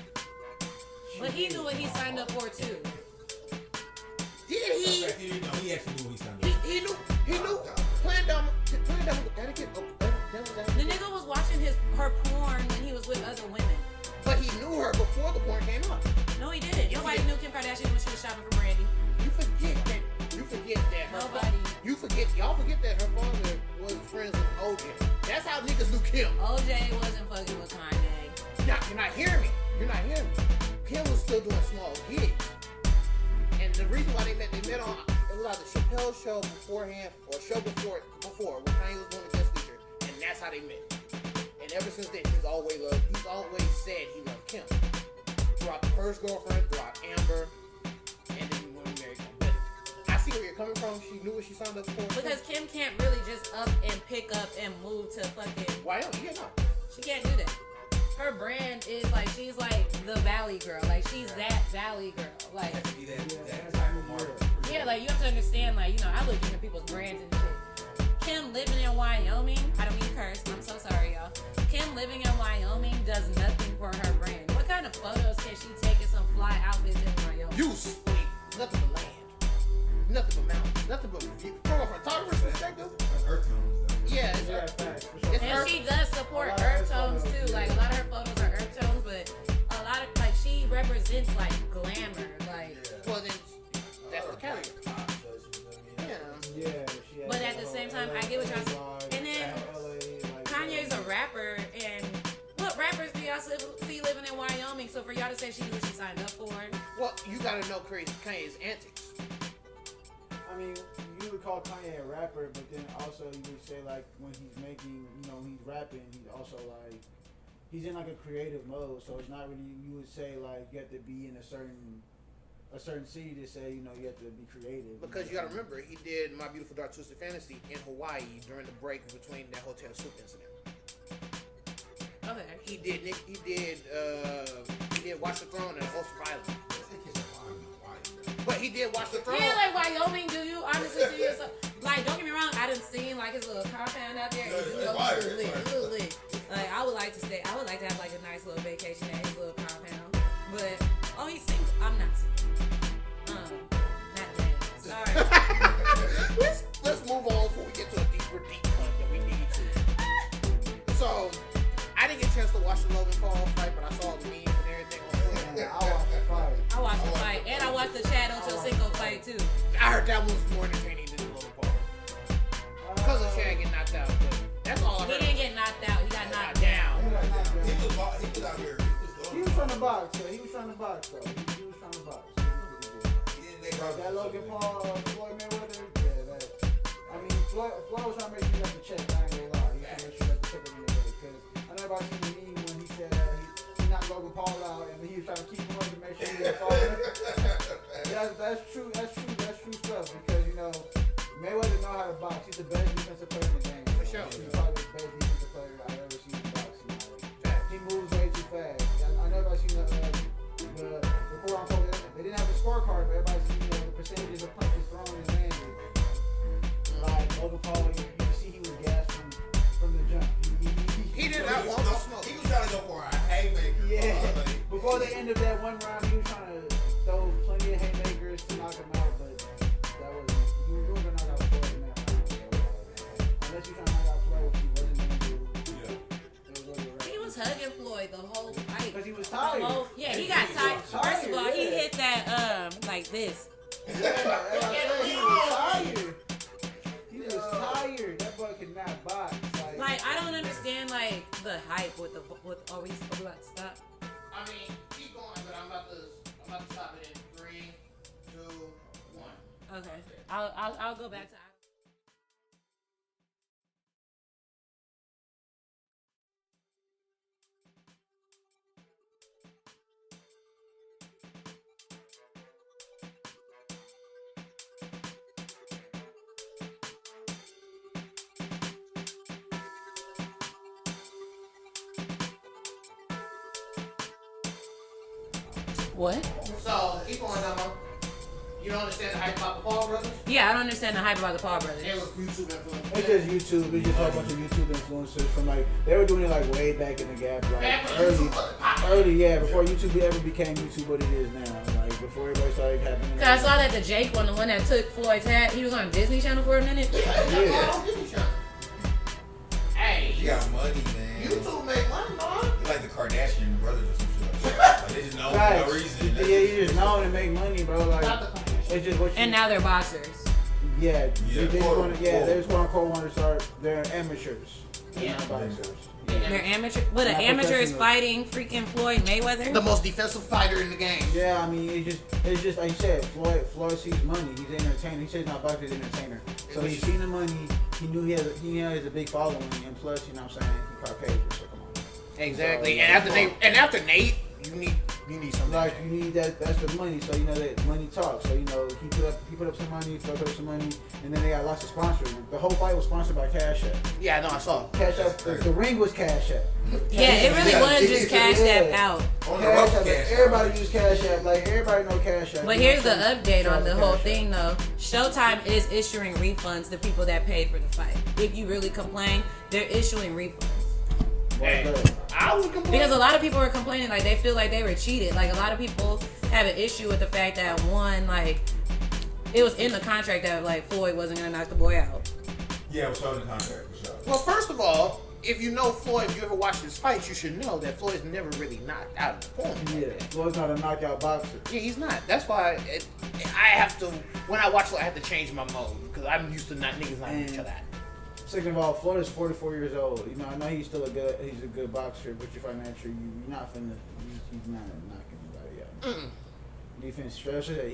C: But he knew what he signed up for too.
A: Did he?
E: He actually knew what he signed up for.
A: He knew. Playing dumb with etiquette.
C: The nigga was watching her porn when he was with other women.
A: But he knew her before the porn came up.
C: No, he didn't. Nobody knew Kim Kardashian when she was shopping for Brandy.
A: You forget that her
C: Nobody.
A: y'all forget that her father was friends with OJ. That's how niggas knew Kim.
C: OJ wasn't fucking with Kanye.
A: Now, you're not hearing me. Kim was still doing small gigs. And the reason why they met on, it was either Chappelle's show beforehand or a show before when Kanye was doing a guest feature. And that's how they met. And ever since then, he's always said he loved Kim. Throughout the first girlfriend, throughout Amber, and then when he married Kim. But I see where you're coming from. She knew what she signed up for.
C: Because Kim can't really just up and pick up and move to fucking.
A: Why don't you? No.
C: She can't do that. Her brand is like, she's like the Valley girl. Like, she's that Valley girl. Like,
E: It has to be that type of market.
C: yeah, like, you have to understand, like, you know, I look into people's brands and shit. Kim living in Wyoming, I don't mean to curse, I'm so sorry, y'all. Kim living in Wyoming does nothing for her brand. What kind of photos can she take in some fly outfits in Wyoming?
A: Nothing but land. Nothing but mountains. Nothing but view. From a photographer's perspective,
E: That's earth tones, though.
A: yeah,
D: Yeah,
A: it's
D: facts, for sure.
A: It's
C: And
A: earth-
C: she does support earth tones too. Like, a lot of her photos are earth tones, but a lot of, like, she represents, like, glamour. Like,
A: well then, that's the category. Yeah.
D: Yeah, she had
C: But at
D: that
C: the same
D: whole
C: time,
D: LA
C: I get what y'all saying.
D: vibe,
C: And then
D: that LA, like,
C: Kanye's a rapper, and what rappers do y'all see living in Wyoming? So for y'all to say she knew what she signed up for,
A: Well, you gotta know Kanye's antics.
D: I mean, you would call Kanye a rapper, but then also you would say, like, when he's making, you know, he's rapping, he's also like, he's in like a creative mode. So it's not really, you would say like you have to be in a certain city to say, you know, you have to be creative.
A: Because you gotta remember, he did My Beautiful Dark Twisted Fantasy in Hawaii during the break between that Hotel Soup incident.
C: Okay.
A: He did Watch the Throne and Host of Island. But he did Watch the Throne.
C: Yeah, like Wyoming, do you honestly see yourself? Like, don't get me wrong, I done seen like his little compound out there.
E: Yeah,
C: It's
E: it's fire, it's
C: lit,
E: fire.
C: it's little lit. Like, I would like to have like a nice little vacation at his little compound. But he's single. I'm not single. Not that. Alright.
A: let's move on before we get to a deep cut that we need to. So, I didn't get a chance to watch the Logan Paul fight, but I saw the memes and everything on Twitter.
D: Yeah, I watched the fight.
C: I watched the fight. And I watched the Chad Ochocinco fight too.
A: I heard that one was more entertaining than the Logan Paul. Because of Chad getting knocked out. But that's all I
C: He
A: heard.
C: didn't get knocked out. He got knocked down.
D: He got knocked down.
E: He was out here.
D: He was trying to box, though. He was trying to box. Like that Logan Paul, Floyd Mayweather, yeah, that. I mean, Floyd was trying to make sure you have to check. I ain't gonna lie. He trying to make sure you have to check him in there because I know everybody seen the meme when he said he knocked Logan Paul out and he was trying to keep him up to make sure he didn't fall. That's true stuff because you know Mayweather know how to box. He's the best defensive player in the game.
A: For sure.
D: He's probably the best defensive player I've ever seen in boxing. He moves way too fast. I know everybody seen the before I'm told they didn't have a scorecard, but everybody seen the percentages of punches thrown and landed. Like Logan Paul, you see he was gassed from the jump.
A: He did not want to smoke.
E: He was trying to go for a haymaker.
D: Yeah. Before the end of that one round, he was trying to throw plenty of haymakers to knock him out, but that was you were gonna knock out Floyd in that round. Unless you trying to knock out Floyd, which he wasn't gonna do.
C: He was hugging Floyd the whole fight.
D: Because he was tired.
C: Yeah, he got tired. First of all, he hit that like this.
D: Yeah, as I said, he was tired. He was tired. That boy could not box.
C: Like I don't understand like the hype with are we about to stop?
A: I mean, keep going, but I'm about to stop it in 3, 2, 1.
C: Okay. I'll go back to what?
A: So, keep going, Damo. You don't understand the hype about the Paul brothers?
C: Yeah, I don't understand the hype about the Paul brothers.
A: They were YouTube influencers.
D: It's just YouTube. It's just a bunch of YouTube influencers from like they were doing it like way back in the gap, like early, yeah, before YouTube ever became YouTube what it is now. Like before everybody started happening.
C: I saw that the Jake one, the one that took Floyd's hat, he was on Disney Channel for a minute.
A: Yeah. Hey,
E: He got money, man.
A: YouTube make money, dog.
E: He like the Kardashian brothers or some shit like that. Like, they just know for no reason.
D: Yeah, you just know to make money, bro. Like it's just what you.
C: And now they're boxers.
D: Yeah,
E: Yeah,
D: they
E: quote,
D: just quote unquote want to start. They're amateurs. They're
A: Yeah.
D: not boxers.
C: They're amateur. But an
D: Not
C: amateur is
D: professional.
C: fighting freaking Floyd Mayweather.
A: The most defensive fighter in the game.
D: Yeah, I mean, it's just like you said. Floyd sees money. He's an entertainer. He says he's not a boxer, he's an entertainer. So he's seen the money. He knew he has a big following, and plus, you know what I'm saying, he Caucasian. So come on.
A: Exactly.
D: So,
A: and after Nate, you need something.
D: like you need that. That's the money. So you know that money talks. So you know he put up some money, Floyd put up some money, and then they got lots of sponsors. The whole fight was sponsored by Cash App.
A: Yeah, I know. I saw.
D: Cash App. The ring was Cash App.
C: Yeah, it really
E: Yeah,
C: was
E: it
C: just
E: is,
C: Cash
D: yeah.
C: App out.
E: On the
D: Cash
E: rough
D: App.
E: Cash App.
D: Everybody use Cash App. Like everybody know Cash App.
C: But
D: You know
C: here's the
D: what I'm
C: update
D: saying?
C: on the
D: Cash
C: whole
D: App.
C: thing though. Showtime is issuing refunds to people that paid for the fight. If you really complain, they're issuing refunds.
A: Hey, I would complain.
C: Because a lot of people are complaining like they feel like they were cheated. Like a lot of people have an issue with the fact that one, like it was in the contract that like Floyd wasn't gonna knock the boy out.
E: Yeah, it was showing the contract for sure.
A: Well, first of all, if you know Floyd, if you ever watched his fights, you should know that Floyd's never really knocked out of the point.
D: Yeah, Floyd's not a knockout boxer.
A: Yeah, he's not. That's why I have to, when I watch it, I have to change my mode because I'm used to niggas not each other.
D: Second of all, Floyd is 44 years old. You know, I know he's a good boxer, but you're financial. You're not finna. He's not knocking anybody out. Defense stretcher.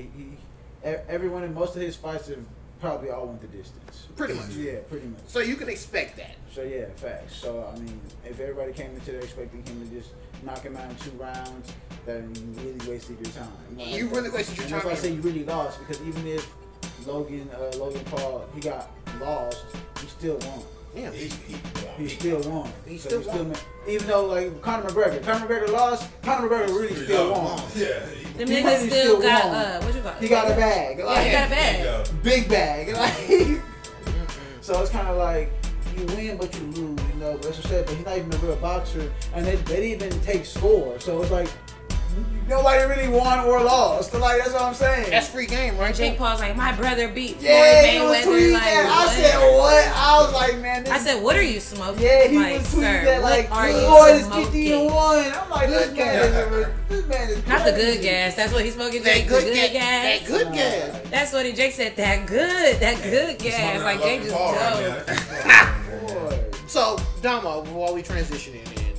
D: Everyone in most of his fights have probably all went the distance.
A: Pretty much.
D: Yeah, pretty much.
A: So you can expect that.
D: So yeah, facts. So I mean, if everybody came into there expecting him to just knock him out in 2 rounds, then you really wasted your time.
A: You really wasted your
D: And
A: time.
D: that's why I say you really lost because even if Logan Paul he got lost, he still won.
A: Yeah.
D: He still won.
A: He
D: So
A: still won.
D: even though like Conor McGregor lost, Conor McGregor really still won.
E: Yeah.
C: Them
D: He
C: niggas
D: really
C: still
D: still
C: got
D: won.
C: what you got?
D: He got a bag.
C: Yeah,
D: Like,
C: he got a bag.
D: big bag. Like, so it's kind of like you win but you lose, you know. But that's what I said. But he's not even a real boxer, and they didn't even take score. So it's like nobody really won or lost. Like that's what I'm saying.
A: That's free game, right?
C: Jake Paul's like, my brother beat
D: yeah,
C: Floyd
D: he was
C: Mayweather.
D: tweeting
C: Like,
D: that. I
C: what?
D: said what? I was like, man. This
C: I said, what are you smoking?
D: yeah, he
C: like,
D: was
C: sir,
D: tweeting that like
C: what are
D: Floyd
C: you
D: is
C: smoking?
D: 50-1. I'm like, this man is
C: Not the good
D: crazy.
C: gas. That's what he's smoking.
A: That
C: Jake.
A: good
C: The
A: gas.
C: gas.
A: That good gas.
C: That's what Jake said. That good gas. Like Jake just dope.
D: Boy.
A: So, Damo, while we transitioning in,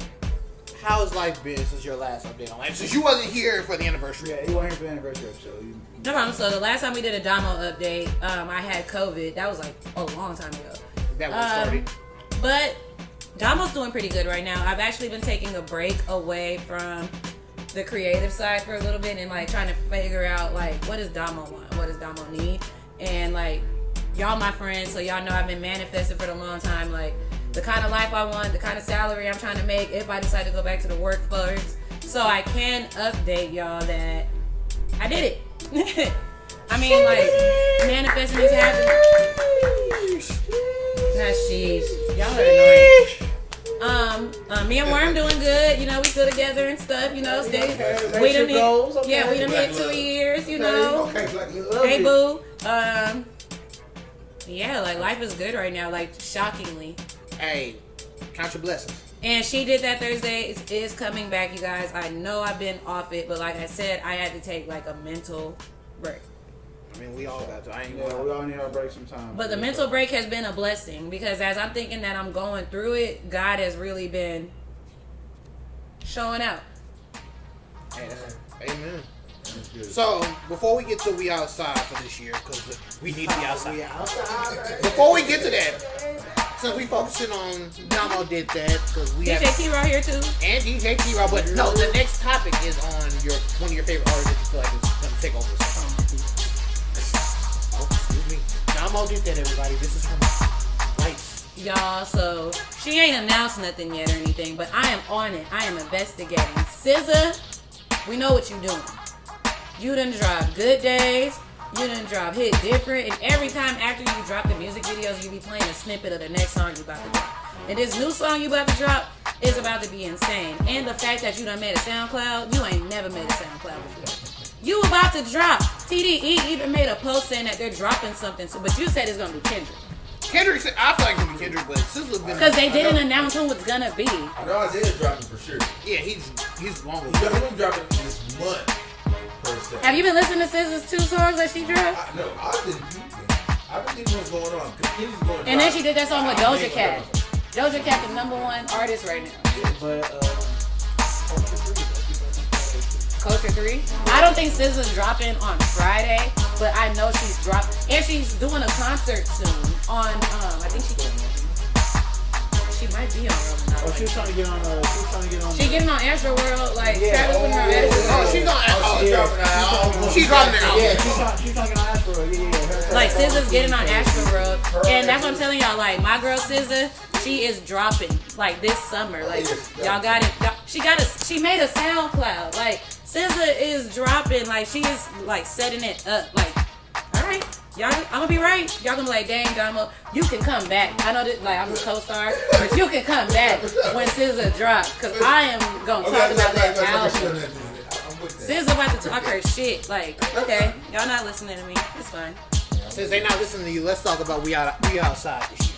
A: how's life been since your last update on life? Since you wasn't here for the anniversary.
D: Yeah, he wasn't here for the anniversary episode.
C: No problem. So the last time we did a Damo update, I had COVID. That was like a long time ago.
A: That was started.
C: But Damo's doing pretty good right now. I've actually been taking a break away from the creative side for a little bit and like trying to figure out like what does Damo want? What does Damo need? And like y'all my friends, so y'all know I've been manifesting for a long time, like the kind of life I want, the kind of salary I'm trying to make if I decide to go back to the workforce. So I can update y'all that I did it. I mean, like, manifesting is happening. Not sheesh. Y'all are annoying. Me and Worm doing good. You know, we still together and stuff. You know, stay. We done hit. Yeah, we done hit 2 years. You know.
E: Okay, like,
C: Hey boo. Yeah, like life is good right now. Like shockingly.
A: Hey, count your blessings.
C: And she did that Thursday. It is coming back, you guys. I know I've been off it, but like I said, I had to take like a mental break.
A: I mean, we all got to. I ain't
D: Yeah,
A: gonna.
D: we all need our break sometime.
C: But the mental break has been a blessing because as I'm thinking that I'm going through it, God has really been showing out.
A: Hey, amen. So, before we get to We Outside for this year, because we need to be outside. Before we get to that, since we focusing on Damo did that, because we have...
C: DJ T-Raw here too.
A: And DJ T-Raw, but no, the next topic is on one of your favorite artists that you feel like is going to take over. Oh, excuse me. Damo did that, everybody. This is her lights.
C: Y'all, so she ain't announced nothing yet or anything, but I am on it. I am investigating. SZA, we know what you doing. You done drop Good Days. You done drop Hit Different. And every time after you drop the music videos, you be playing a snippet of the next song you about to drop. And this new song you about to drop is about to be insane. And the fact that you done made a SoundCloud, you ain't never made a SoundCloud before. You about to drop. TDE even made a post saying that they're dropping something, so, but you said it's going to be Kendrick.
A: Kendrick said, I feel like it's going to be Kendrick, but SZA's been...
C: Because they didn't announce who it's going to be.
E: I know Isaiah's dropping for sure.
A: Yeah, he's long.
E: He's dropping this month.
C: Have you been listening to SZA's 2 songs that she dropped?
E: No, I've been thinking what's going on.
C: And then she did that song with Doja Cat. Doja Cat, the #1 artist right now.
D: But
C: Culture 3. I don't think SZA's dropping on Friday, but I know she's dropping. And she's doing a concert soon on, I think she might be on Rolling.
D: she was trying to get on.
C: She getting on Astro World, like
D: Yeah.
C: Travis with her Astro
A: Oh,
C: World.
A: she's on...
D: yeah.
A: She's dropping the album.
D: Yeah, she's trying to get on Astro. Yeah.
C: Like SZA's getting on Astro World, and that's what I'm telling y'all. Like my girl SZA, she is dropping like this summer. Like y'all got it. She made a SoundCloud. Like SZA is dropping. Like she is like setting it up. Like all right, y'all. I'm gonna be right. Y'all gonna be like, dang, Damo, you can come back. I know that like I'm a co-star, but you can come back when SZA drops, cause I am gonna talk about that album. SZA about to talk her shit. Like okay, y'all not listening to me. It's fine.
A: Since they not listening to you, let's talk about We Outside this year.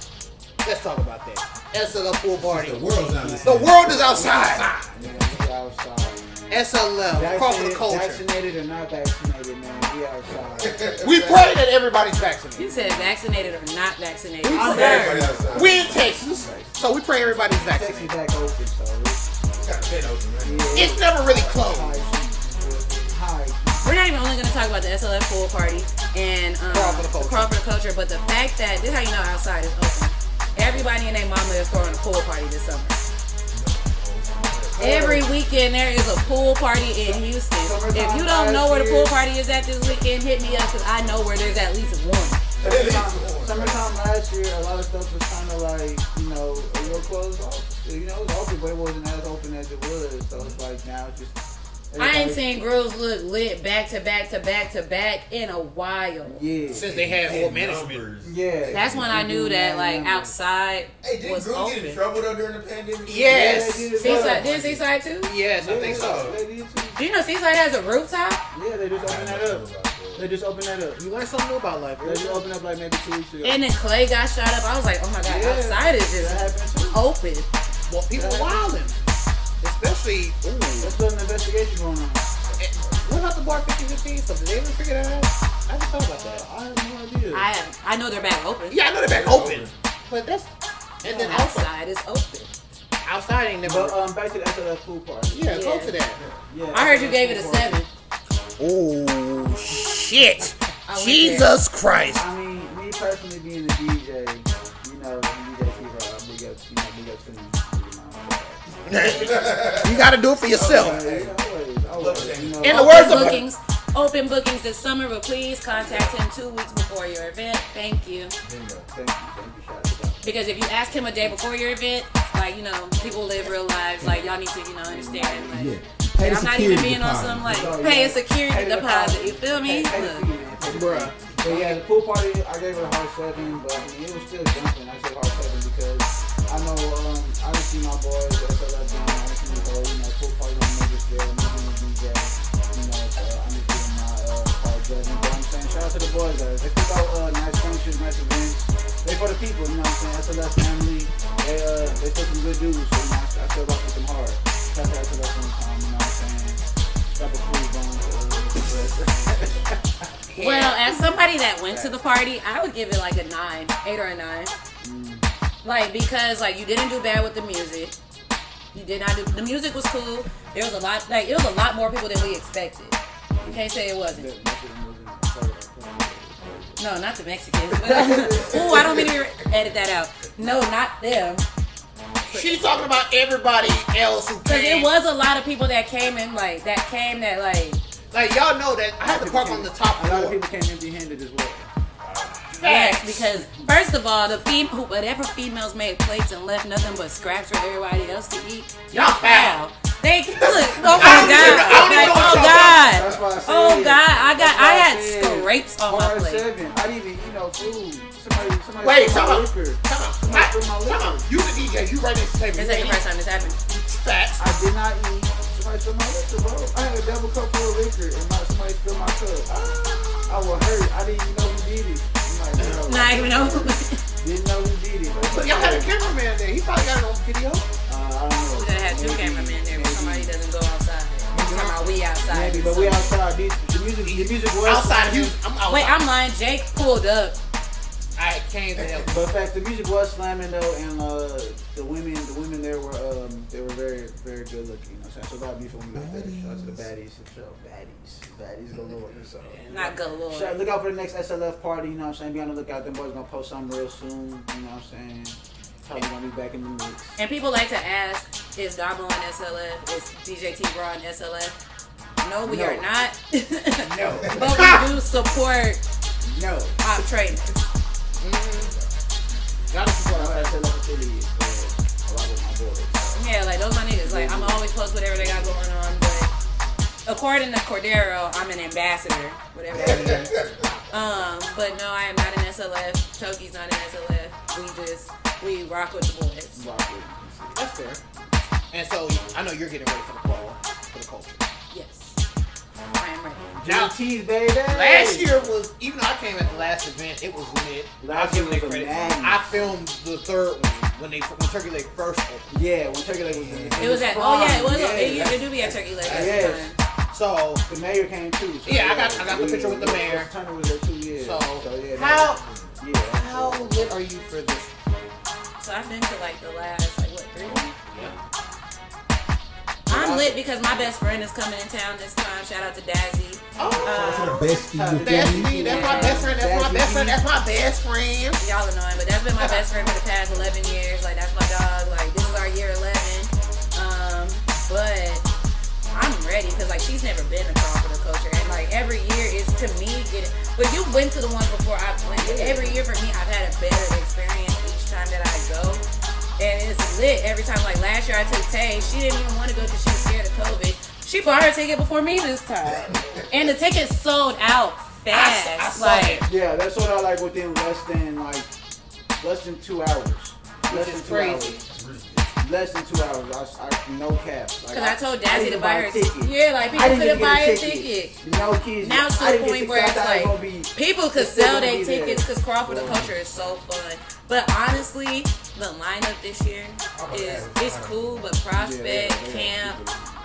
A: Let's talk about that. SLF pool party.
E: The world's not listening.
A: The world is outside.
D: We outside.
A: SLF, cross the culture.
D: Vaccinated or not vaccinated, man. We outside.
A: We pray that everybody's vaccinated.
C: You said vaccinated or not vaccinated.
D: I'm
C: Sir.
E: outside.
A: We in Texas, so we pray everybody's
D: Texas
A: vaccinated.
D: back open, so
E: It's got a been open, man.
A: It's never really closed.
D: Hi.
C: We're not even only going to talk about the SLF pool party and
A: Crawl for the culture.
C: but the fact that, this is how you know outside is open. Everybody and their mama is throwing a pool party this summer. Every weekend there is a pool party in Houston. If you don't know where the pool party is at this weekend, hit me up because I know where there's at least one.
D: summertime last year, a lot of stuff was kind of like, you know, a little closed off. You know, it was open, but it wasn't as open as it was. So it's like now it's just.
C: I ain't seen girls look lit back to back to back to back in a while.
D: Yeah.
A: Since they had old management.
D: Yeah.
C: That's when I knew that like outside
E: Hey, didn't
C: was
E: girls get in
C: open.
E: trouble though during the pandemic?
A: Yes.
C: Seaside, did Seaside too?
A: Yes, I think so.
D: They did too.
C: Do you know Seaside has a rooftop?
D: Yeah, they just opened that up. They just opened that up.
A: You learned something new about life.
D: They just opened up like maybe 2 weeks ago.
C: And then Clay got shot up. I was like, oh my god, outside is
D: that
C: just
D: happened too.
C: open.
A: Well, people wilding. Especially,
D: There's still an investigation going on.
A: what about the bar 50-15 stuff? Did they ever figure that out? I just thought about that.
D: I have no idea.
C: I know they're back open.
A: Yeah, I know they're back open. But that's, and then also,
C: Outside is open.
A: outside ain't never,
D: But back to the SLF pool party.
A: yeah, go to that.
D: Yeah,
C: I heard you
D: SLF
C: gave it a
D: pool party.
C: 7.
A: Oh, shit.
C: I went
A: Jesus Christ.
D: I mean, me personally being a DJ, you know, DJ Fever, big ups to me.
A: You gotta do it for yourself.
D: Always, you know.
A: In the words of
C: Open bookings this summer, but please contact him 2 weeks before your event. Thank you.
D: Thank you, shout out.
C: Because if you ask him a day before your event, like, you know, people live real lives. Like, y'all need to, you know, understand. Like,
E: Pay the
C: I'm not even
E: security
C: being on
E: deposit.
C: some, like,
D: Oh,
C: pay a
D: yeah.
C: security
D: Pay the
C: deposit. You feel me?
D: Pay the
C: Look.
D: fee, man. Pay the fee.
A: Bruh.
D: But yeah, the pool party, I gave it a hard 7, but I mean, it was still jumping. I said hard 7 because I know, I didn't see my boys, that's what I've done. I didn't see the whole, you know, pool party on niggas there, niggas in the DJ, you know, so I'm just doing my hard judging. But I'm saying, shout out to the boys, guys. They put out nice functions, nice events. They for the people, you know what I'm saying? SLS family, they took some good dudes, so you know, I still rock with them hard. Shout out to SLS one time, you know what I'm saying? Got the food on.
C: Well, as somebody that went to the party, I would give it like a 9, 8 or a 9. Like, because like you didn't do bad with the music. You did not do. The music was cool. There was a lot. Like, it was a lot more people than we expected. You can't say it wasn't. No, not the Mexicans. Ooh, I don't mean to edit that out. No, not them.
A: She's talking about everybody else who
C: Because
A: came.
C: it was a lot of people that came in like
A: Like, y'all know that I had to park on the top
D: A lot of
A: floor.
D: people came empty-handed as well.
C: yes, because first of all, whatever females made plates and left nothing but scraps for everybody else to eat.
A: Y'all foul.
C: They look. Oh my
A: I don't even
C: god!
A: know
C: Like,
A: what
C: oh
A: y'all
C: god!
D: That's why I said.
C: Oh god! I had
D: said.
C: scrapes on my
D: Hard
C: plate.
D: 7. I didn't even, you know, food. Somebody
A: Wait,
D: stole
A: come
D: my
A: on.
D: liquor.
A: Come on.
D: Somebody stole my liquor.
A: Come on. You the DJ. You right next to the table.
C: This ain't the first time this happened.
A: Facts.
D: I did not eat. Somebody stole my liquor, bro. I had a double cup full of liquor and somebody stole my cup. I was hurt. I didn't even know who did it. I'm like, no.
C: Not even know.
D: Didn't know who did it.
A: But y'all had a cameraman there. He probably got it on video.
D: I don't know.
C: We done had 2 cameramen there, but somebody doesn't go outside. I'm talking about we outside.
D: Maybe, but we outside. The music was
A: Outside.
D: slamming.
A: I'm outside.
C: Wait, I'm lying. Jake pulled up.
A: I came there.
D: But in fact, the music was slamming though, and the women there were they were very, very good looking. You know what I'm saying? So that'd be for me like that. Shout out to the baddies, for sure. Baddies galore. So
C: Not galore.
D: look out for the next SLF party. You know what I'm saying? Be on the lookout. Them boys gonna post something real soon. You know what I'm saying? Probably gonna be back in the mix.
C: And people like to ask, is Damo in SLF? Is DJ T Raw in SLF? No, we
D: No.
C: are not.
D: No,
C: But we do support
D: no.
C: our trainers.
A: Gotta support
D: I'm
A: our
D: at SLF affiliate. So a lot of my boys.
C: Yeah, like those my niggas. Like I'm always post whatever they got going on, but according to Cordero, I'm an ambassador, whatever that means. But no, I am not an SLF. Toki's not an SLF. We rock with the boys.
A: That's fair. And so, I know you're getting ready for the fall, for the culture.
C: Yes, I am ready.
A: Now,
D: Cheese, baby.
A: last year was, even though I came at the last event, it was lit.
D: Last
A: I give
D: year
A: them
D: was a
A: credit.
D: madness.
A: I filmed the third one when Turkey Lake first opened.
D: Yeah, when Turkey Lake was in
C: It was at. Oh yeah, it was.
D: Yeah.
C: It do be at Turkey Lake.
D: Yes.
A: So,
D: The mayor came too. So
A: Yeah, I got the picture with the mayor.
D: Turner was there too. Yeah.
A: So,
D: yeah,
A: how lit are you for this?
C: So I've been to like the last 3 months. I'm lit because my best friend is coming in town this time. Shout out to Dazzy.
A: Oh,
E: The bestie, you feel
A: that's
E: me?
A: me. That's my best friend. That's my best friend. That's my best friend.
C: Y'all annoying, but that's been my best friend for the past 11 years. Like that's my dog. Like this is our year 11. But I'm ready because like she's never been across for the culture, and like every year is to me getting. But you went to the ones before I went. Every year for me, I've had a better experience each time that I go. And it's lit every time. Like last year I took Tay. She didn't even want to go because she was scared of COVID. She bought her ticket before me this time. And the tickets sold out fast.
D: Yeah, that's what I like within less than 2 hours.
A: Which is crazy.
D: Less than 2 hours. I no cap.
C: Because I told Dazzy to buy her
D: ticket.
C: Yeah, like people couldn't buy a ticket.
D: No kids.
C: Now to the point where it's like people could sell their tickets because Crawford the Culture is so fun. But honestly, the lineup this year is cool, but Prospect, Camp.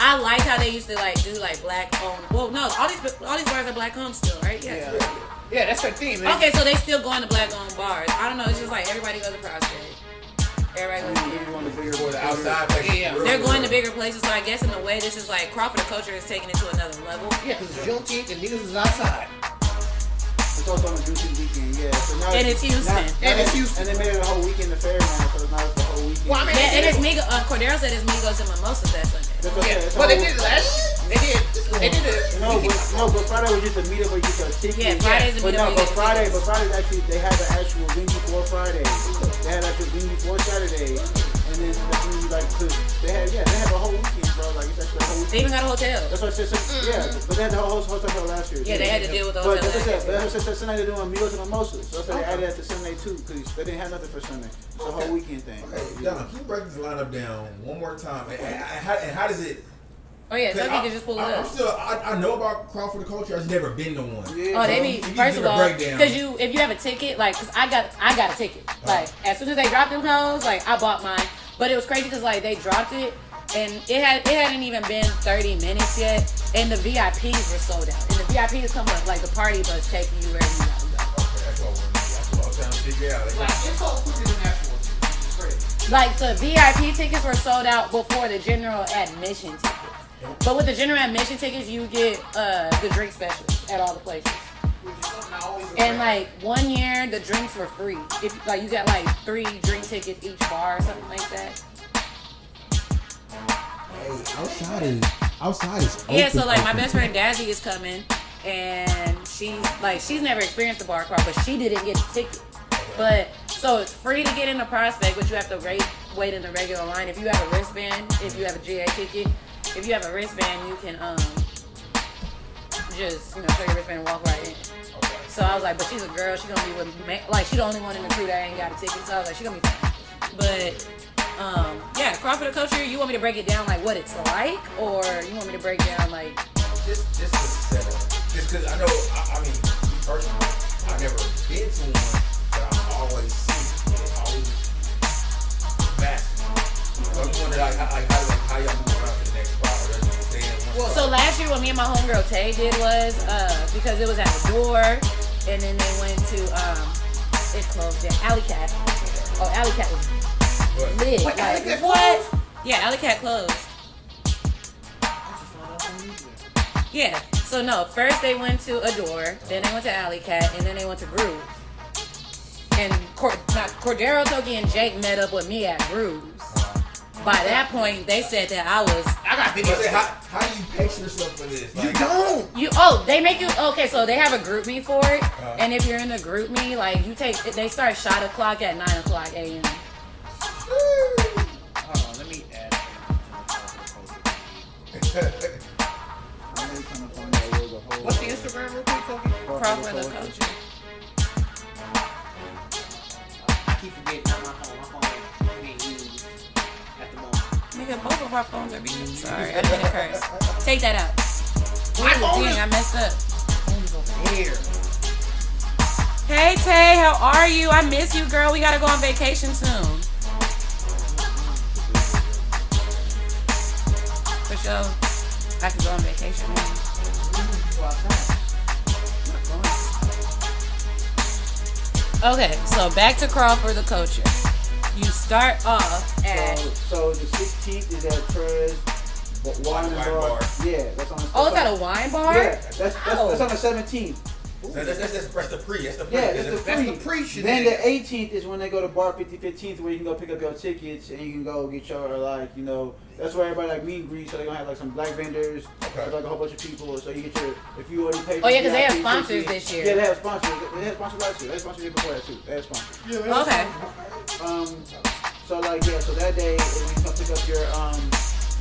C: I like how they used to like do like black owned. Well, no, all these bars are black owned still, right?
A: Yeah, that's their theme. Man.
C: Okay, so they still going to black owned bars. I don't know. It's just like everybody goes to Prospect. Everybody goes to
E: the outside places.
A: Yeah.
C: They're going to bigger places, so I guess in a way this is like Crawford the Culture is taking it to another level.
A: Yeah, because it's Juneteenth and niggas is outside.
D: It's also on the Juneteenth weekend, yeah. So now
C: And it's Houston.
A: And it's Houston.
D: And they made it the whole weekend affair now, so it's not the whole weekend.
A: Well, I mean,
C: Yeah, and it's Migos. Cordero said it's Migos and Mimosas that Sunday.
D: That's what I'm saying, it's
A: Well,
D: a
A: they
D: whole-
A: did it last year. They did it.
D: but Friday was just a meetup where you get your ticket.
C: Yeah, Friday's a
D: But
C: meetup
D: no,
C: where you
D: but
C: get your
D: Friday actually they had the actual venue for Friday. They had actual venue for Saturday, and then the venue like they had a whole weekend, bro. Like it's actually a whole weekend.
C: They even got a hotel.
D: That's what I said. Yeah, but they had the whole hotel last year.
C: Yeah, they had to deal with the
D: But
C: hotel.
D: that's
C: last
D: what I
C: year.
D: said. But Sunday they're doing meals and mimosas. So they added that to Sunday too, because they didn't have nothing for Sunday. It's a whole weekend thing.
E: Hey, Don, can you break this lineup down one more time? And how does it?
C: Oh yeah, so you can just pull it up.
E: I know about Crawford the Culture. I've never been to one.
D: Yeah,
C: Oh, they be
E: You can
C: first
E: give
C: of
E: a
C: all,
E: breakdown.
C: because if you have a ticket, like, cause I got a ticket. Like as soon as they dropped them hoes, like I bought mine. But it was crazy because like they dropped it, and it hadn't even been 30 minutes yet, and the VIPs were sold out. And the VIPs come up like the party bus taking you wherever you gotta go.
E: Okay, that's what I'm trying to figure out.
A: Like, it's so quicker than actual. It's crazy.
C: Like the VIP tickets were sold out before the general admission tickets. But with the general admission tickets, you get the drink specials at all the places.
A: Which is something I always
C: And
A: regret.
C: like 1 year, the drinks were free. If like you got like 3 drink tickets each bar or something like that.
E: Hey, outside is open.
C: Yeah, so like my best friend Dazzy is coming, and she's never experienced the bar crawl, but she didn't get a ticket. But so it's free to get in the Prospect, but you have to wait in the regular line. If you have a wristband, if you have a GA ticket, if you have a wristband, you can just show your wristband and walk right in. So I was like, but she's a girl, she gonna be with like she the only one in the crew that ain't got a ticket. So I was like, she gonna be fine. But yeah, Crawford the Culture. You want me to break it down like what it's like, or you want me to break down like?
E: Just the setup. Just because I know, I mean, me personally, I've never been to one, but I always see it. Always fast. So I'm wondering how y'all move around to the next spot. Or you stay in one spot?
C: So last year, what me and my homegirl Tay did was because it was at the door, and then they went to it closed down. Alley Cat. Oh, Alley Cat was lit.
A: Wait,
C: Like,
A: Alley Cat
C: what?
A: closed?
C: Yeah, Alley Cat closed. Yeah. So no, first they went to Adore, then they went to Alley Cat, and then they went to Grooves. And Cordero, Toki, and Jake met up with me at Grooves. By that point, they said that I
A: got
E: But
A: videos.
E: say, how do you pace yourself for this?
A: You don't.
C: they make you, okay, so they have a group me for it. And if you're in the group me, like they start shot o'clock at 9 o'clock a.m.
A: Hold on, let me add. What's the Instagram real quick, Toki?
C: Crawford the Culture.
A: I keep forgetting my phone is being used at the moment.
C: Nigga, both of our phones are being used. Sorry, I didn't curse. Take that out.
A: My
C: Ooh,
A: phone
C: dang,
A: is-
C: I messed up.
A: Phone's over here.
C: Hey Tay, how are you? I miss you, girl. We gotta go on vacation soon. For sure. I can go on vacation. Okay, so back to Crawford the Culture. You start off at
D: So the 16th is at Trez Wine
E: Wine
D: Bar.
E: Bar.
D: Yeah, that's on the.
C: oh, it's at a wine bar.
D: Yeah, that's on the 17th.
E: That's the pre. That's the pre.
D: Yeah, that's
A: That's
D: the
A: the
D: pre.
A: pre
D: Then the 18th is when they go to bar 15th where you can go pick up your tickets and you can go get your like that's where everybody like meet and greet. So they're gonna have like some black vendors, have, like a whole bunch of people. So you get your if you already paid.
C: Oh yeah, because they have
D: VIP
C: sponsors
D: ticket-
C: this year.
D: Yeah, they have sponsors. They had sponsors last year. They had sponsors the year before that too. They had sponsors.
C: Okay.
D: So like so that day when you come pick up your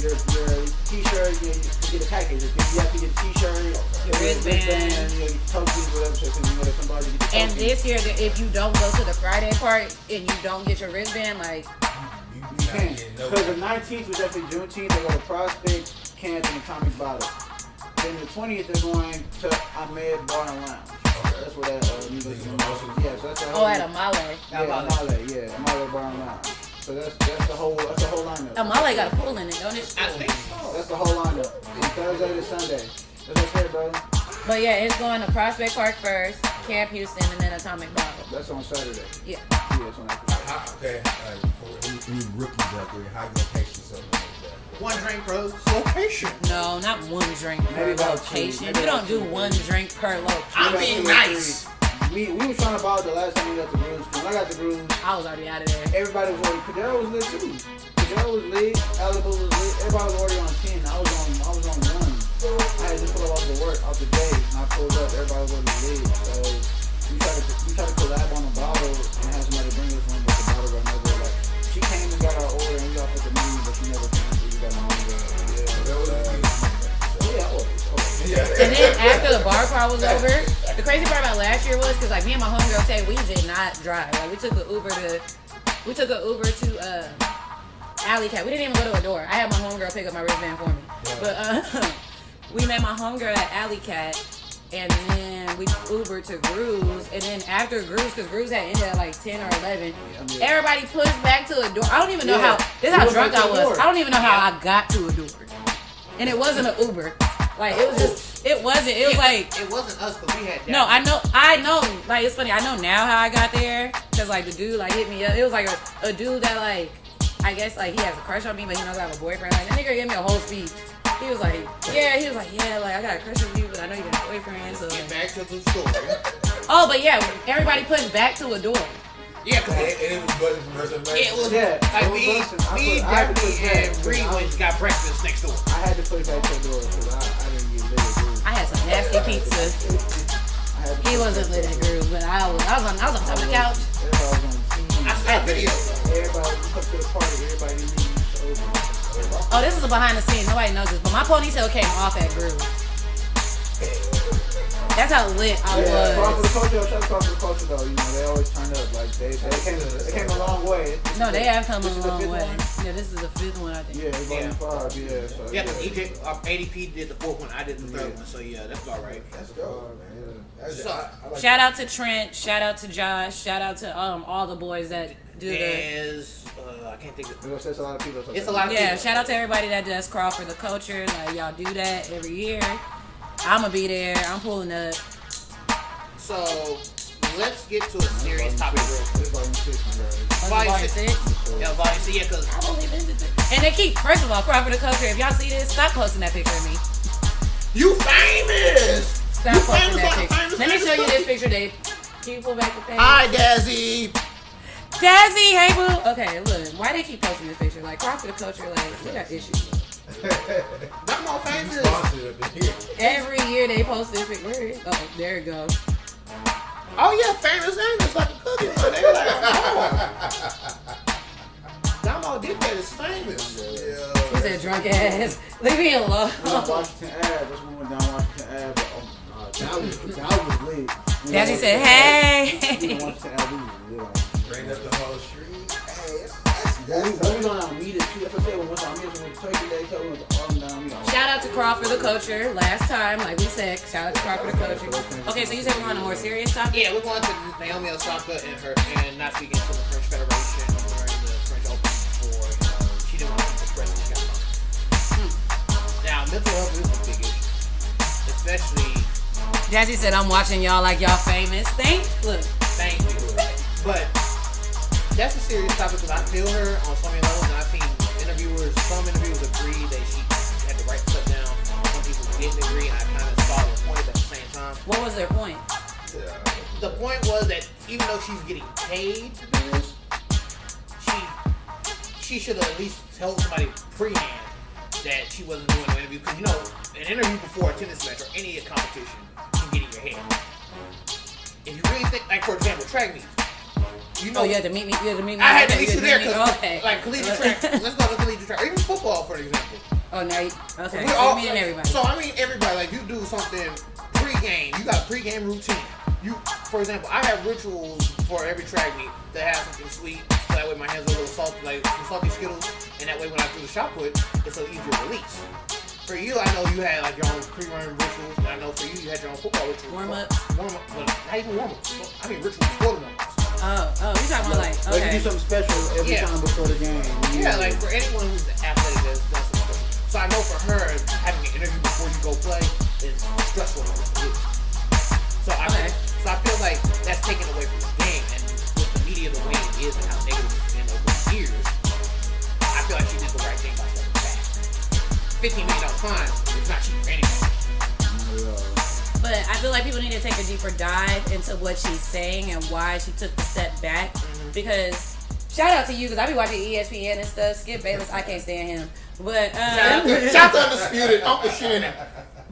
D: t-shirt, you get a package. You have to get a t-shirt,
C: Your wristband.
D: tokens, whatever. So that somebody get the
C: And
D: tokens.
C: this year, if you don't go to the Friday part and you don't get your wristband, like
D: You can. Because the 19th was actually Juneteenth. They go to Prospect, Camp, and Atomic Bottle. Then the 20th they're going to Ahmed Bar and Lounge. That's where that yeah, so that's the whole.
C: at Amale.
D: Yeah, Amale Bar and Lounge. So that's the whole lineup.
C: Amale got a pool in it, don't it?
A: I think so.
D: That's the whole lineup. From Thursday to Sunday. That's what I said, bro.
C: But yeah, it's going to Prospect Park first, Camp Houston, and then Atomic Bottle.
D: That's on Saturday.
C: Yeah.
D: Yeah, that's on that.
E: Okay. Any rookies out there? How you gonna catch something like that?
A: One drink per location.
C: No, not one drink per
D: Maybe about
C: location.
D: two.
C: You don't do one drink per location.
A: I'm being nice.
D: We was trying to ball the last time we got the grooves. When I got the grooves,
C: I was already out of there.
D: everybody was already. Cadero was lit too. Cadero was lit. Alibu was lit. Everybody was already on 10. I was on 1. I had just pulled off the work out the day, and I pulled up. Everybody was already lit. So we tried to collab on a bottle and have somebody bring us one, but the bottle got never like. She came and got our order and we got put the menu, but she never came. So we got our own.
C: And then after the bar part was over, the crazy part about last year was because like me and my homegirl said we did not drive. Like we took an Uber to Alley Cat. We didn't even go to a door. I had my homegirl pick up my wristband for me. But we met my homegirl at Alley Cat, and then we Ubered to Grooves, and then after Grooves, because Grooves had ended at like 10 or 11, everybody pushed back to a door. I don't even know how. This is how drunk I was. I don't even know how I got to a door, and it wasn't an Uber. Like it was just, it wasn't. It was like
A: It wasn't us because we had that.
C: no, I know. Like it's funny. I know now how I got there because like the dude like hit me up. It was like a dude that like I guess like he has a crush on me, but he knows I have a boyfriend. Like that nigga gave me a whole speech. He was like, like I got a crush on you, but I know you got a boyfriend. So
A: Get back to the story.
C: oh, but yeah, everybody pushed back to a door.
A: Yeah, because
E: And it was buzzing from person.
A: it was
D: Yeah,
A: like
D: it was
A: me,
D: busting. I had to
A: Debbie,
D: push back
A: and Bree
D: because I
A: went
D: was-
A: and got breakfast next door.
D: I had to push back to the door because I didn't get lit at Grooves.
C: I had some nasty pizza. He wasn't lit at Groove, but I was on top of the couch.
D: Everybody was on the
A: I saw a video.
D: Everybody come to the party. Everybody didn't leave. So,
C: Oh, this is a behind the scenes. Nobody knows this, but my ponytail came off at Groove. That's how lit I
D: yeah, Call for the
C: was.
D: culture. Shout out to the culture though. They always turn up. Like they came a long way.
C: No, they have come a
D: This is the
C: long
D: fifth
C: way.
D: one?
C: Yeah, this is the 5th one, I think.
D: Yeah, volume 5. Yeah, so
A: Yeah, because ADP did the 4th one, I did the 3rd one, so yeah, that's all right.
E: That's dope, man. That's,
A: So-
E: I like
C: Shout out to Trent. Shout out to Josh. Shout out to all the boys that do the.
A: There's, I can't think of
D: There's a lot of people.
A: It's a lot of
C: Yeah,
A: people.
C: shout out to everybody that does Crawl for the Culture. Like y'all do that every year. I'ma be there. I'm pulling up.
A: So, let's get to a serious topic real quick.
D: It's volume 6, my guys.
A: Volume
C: Volume
A: 6.
C: 6.
A: Yeah, volume 6, yeah, because
C: I've only been to 6. And they keep, first of all, Crawl for the Culture. If y'all see this, stop posting that picture of me.
A: you famous!
C: Stop
A: You
C: posting
A: famous
C: that
A: on
C: picture.
A: famous
C: Let me show you
A: famous
C: this picture, Dave. Can you pull back the page?
A: Hi, Dazzy!
C: Dazzy, hey boo. Okay, look. Why they keep posting this picture? Like, Crawl for the Culture, like, we got issues.
A: I'm all famous.
E: sponsored up in here.
C: Every year they post this picture. Where is it? Oh, there it goes.
A: Oh yeah, famous ain't it's like a cookie. So they like, Damo did that is famous.
C: He said drunk ass. Leave me alone.
D: We went Washington Ave. That's when we went down Washington Ave. That was lit.
C: Dazzy said, hey.
D: We went Washington Ave. We was lit.
E: Bring up the whole street. Hey,
D: We was on our meter too. That's what I said. We went on meter. We went to Turkey Day. So we went to all down.
C: Shout out to Crawl for the Culture. Last time, like we said, shout out to Crawl for the Culture. Okay, so you said we're on a more serious topic?
A: Yeah, we're going to Naomi Osaka and not speaking to the French Federation during the French Open for she didn't want to keep the president. She got fired. Now, mental health is the big issue, especially.
C: Jazzy said, I'm watching y'all like y'all famous. Look.
A: Thank you. But that's a serious topic because I feel her on so many levels, and I've seen some interviewers agree that she had the right to shut down. Some people didn't agree, and I kind of saw their point at the same time.
C: What was their point?
A: even though she's getting paid to do this, she should have at least told somebody pre-hand that she wasn't doing an interview. Because, you know, an interview before a tennis match or any competition can get in your head. If you really think, like, for example, track meets. You know,
C: you had to meet me.
A: I had to meet you there because,
C: okay.
A: like, collegiate track. Let's go to collegiate track. Or even football, for example.
C: Oh, now you, okay.
A: We're all
C: meeting everybody.
A: So, I mean, everybody, like, you do something pre-game. You got a pre-game routine. For example, I have rituals for every track meet to have something sweet, so that way my hands are a little salty, like some salty Skittles, and that way when I do the shot put, it's an easier release. For you, I know you had like your own pre-run rituals, and I know for you had your own football rituals.
C: Warm-up,
A: but not even warm-ups. I mean rituals for the warm-ups.
C: Oh, you talking about like, okay.
D: Like you do something special every time before the game.
A: Yeah, like for anyone who's athletic, that's something special. So I know for her, having an interview before you go play is stressful. So I feel like that's taken away from the game, and with the media the way it is and how negative it's been over the years, I feel like she did the right thing by stepping back. $15 million fine is not cheap for anyone.
C: But I feel like people need to take a deeper dive into what she's saying and why she took the step back. Because shout out to you, because I be watching ESPN and stuff. Skip Bayless, I can't stand him. But
A: shout out to Undisputed, Uncle Shannon.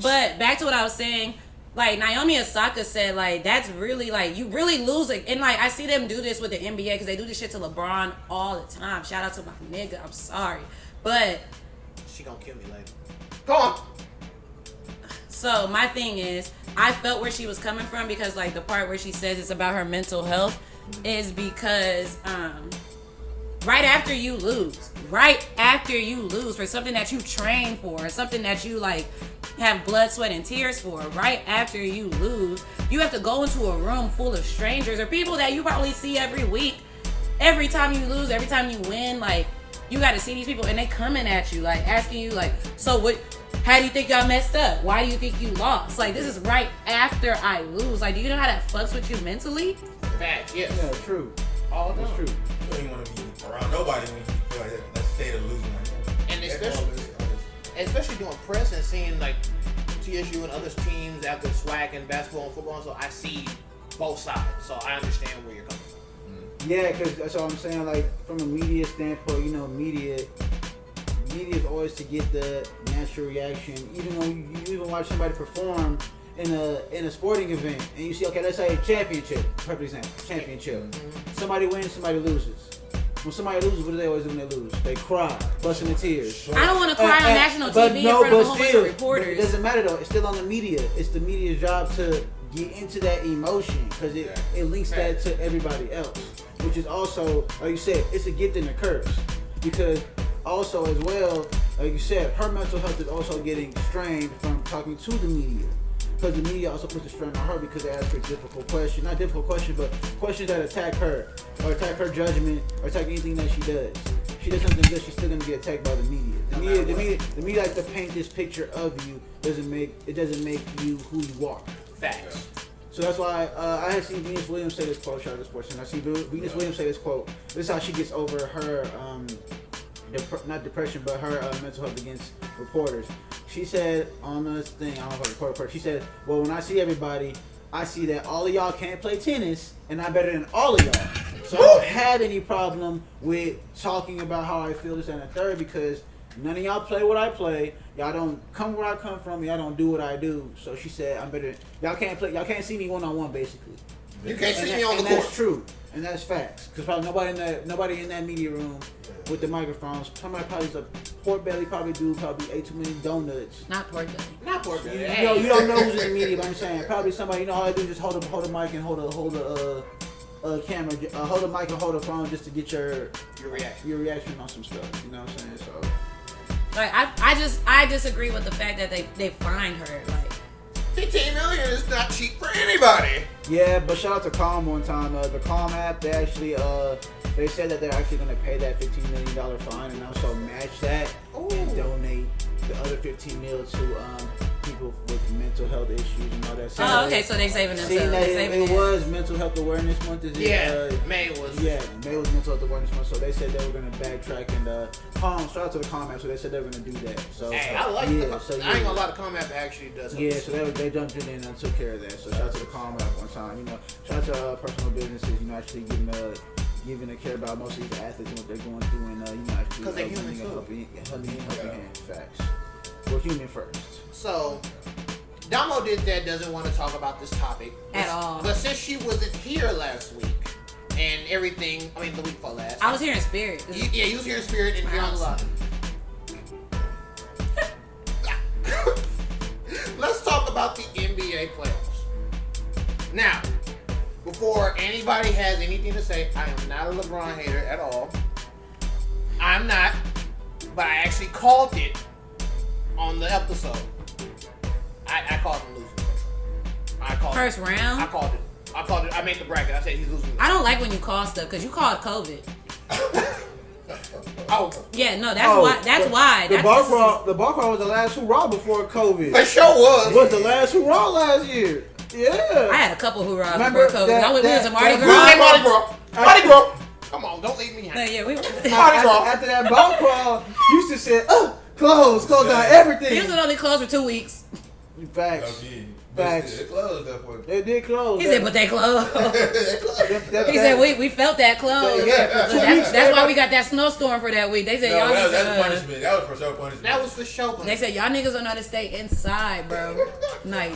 C: But back to what I was saying. Like, Naomi Osaka said, like, that's really, like, you really lose it. And, like, I see them do this with the NBA because they do this shit to LeBron all the time. Shout out to my nigga. I'm sorry. But
A: she gonna kill me later. Go on.
C: So, my thing is, I felt where she was coming from because, like, the part where she says it's about her mental health is because, right after you lose for something that you train for, something that you, like, have blood, sweat, and tears for, right after you lose, you have to go into a room full of strangers or people that you probably see every week. Every time you lose, every time you win, like, you got to see these people and they coming at you, like, asking you, like, so what, how do you think y'all messed up? Why do you think you lost? Like, this is right after I lose. Like, do you know how that fucks with you mentally?
A: Fact, yes.
D: Yeah, true.
A: All that's
D: true.
E: You don't even want to be around nobody when you feel like that state of losing.
A: And especially doing press and seeing like TSU and other teams after SWAC and basketball and football, so I see both sides, so I understand where you're coming from.
D: Yeah, because that's what I'm saying. Like from a media standpoint, you know, media is always to get the natural reaction. Even though you even watch somebody perform in a sporting event, and you see, okay, let's say championship, perfect example, championship. Mm-hmm. Somebody wins, somebody loses. When somebody loses, what do they always do when they lose? They cry, bust into tears.
C: I don't want to cry on national TV in front of a whole bunch of reporters.
D: It doesn't matter though. It's still on the media. It's the media's job to get into that emotion because it links that to everybody else, which is also, like you said, it's a gift and a curse. Because also as well, like you said, her mental health is also getting strained from talking to the media. Because the media also puts a strain on her because they ask her difficult questions. Not difficult questions, but questions that attack her. Or attack her judgment. Or attack anything that she does. She does something good, she's still going to get attacked by the media. The media likes to paint this picture of you. It doesn't make you who you are.
A: Facts.
D: So that's why I had seen Venus Williams say this quote. Shout out to Sports Center. I see Venus Williams say this quote. This is how she gets over her, not depression, but her mental health against reporters. She said on this thing, I don't know if I recorded her, she said, well, when I see everybody, I see that all of y'all can't play tennis, and I'm better than all of y'all. So I don't have any problem with talking about how I feel this and the third because none of y'all play what I play. Y'all don't come where I come from. Y'all don't do what I do. So she said, I'm better. Y'all can't play. Y'all can't see me one-on-one, basically.
A: You can't see me on the
D: court.
A: court.
D: That's true, and that's facts. Because probably nobody in that media room with the microphones. Somebody probably's a pork belly. Probably ate too many donuts.
C: Not pork belly.
A: Not pork belly.
D: You don't know who's in the media, but I'm saying probably somebody. You know all I do is just hold a mic and hold a camera, hold a mic and hold a phone just to get your reaction on some stuff. You know what I'm saying? So.
C: Like I disagree with the fact that they fined her. Like
A: $15 million is not cheap for anybody.
D: Yeah, but shout out to Calm one time. The Calm app, they actually they said that they're actually going to pay that $15 million fine and also match that and donate the other $15 million to people with mental health issues and all that.
C: Oh, okay, so they saving
D: Seeing
C: themselves.
D: that
C: They saving
D: it
C: it.
D: was Mental Health Awareness Month.
A: May was.
D: Yeah, May was Mental Health Awareness Month. So they said they were gonna backtrack and shout out to the comment. So they said they were gonna do that. So
A: Hey, I like
D: yeah,
A: I ain't gonna lie, the comment actually does.
D: yeah, so they jumped in and took care of that. So shout out to the comment one time. Shout out to personal businesses. Actually giving a care about most of these athletes and what they're going through, and actually
A: because they're human too.
D: helping hands. Facts. We're human first.
A: So, Damo did that. Doesn't want to talk about this topic
C: At all.
A: But since she wasn't here last week and everything, I mean the week before last.
C: I was here in spirit.
A: You was here in spirit and here on the lot. Let's talk about the NBA playoffs. Now, before anybody has anything to say, I am not a LeBron hater at all. I'm not, but I actually called it on the episode. I called him losing. I called
C: First
A: it.
C: round?
A: I called it. I made the bracket. I said he's losing.
C: I don't like when you call stuff because you called COVID.
A: Oh,
C: Yeah, no, that's why.
D: The bar crawl was the last hurrah before COVID.
A: for sure was.
D: Was the last hurrah last year? Yeah.
C: I had a couple hurrahs
D: Remember
C: before COVID.
D: that-
C: I went
D: that-
C: to Mardi
D: that-
C: Gras.
A: Hey, Mardi Gras. Mardi Gras. Come on, don't leave me hanging.
C: But yeah, we were.
D: After that bar crawl, used to say, close down everything.
C: He was only closed for 2 weeks.
D: Facts.
E: Okay.
D: Facts.
E: It closed that point.
D: They did close.
C: He said, but they closed.
D: That-
C: He said, we felt that close.
D: Yeah, for 2 weeks.
C: That's why we got that snowstorm for that week. They said, y'all
E: that's
C: niggas,
E: punishment. That was for sure punishment.
A: That was for sure.
C: they said, y'all niggas don't know how to stay inside, bro. Like,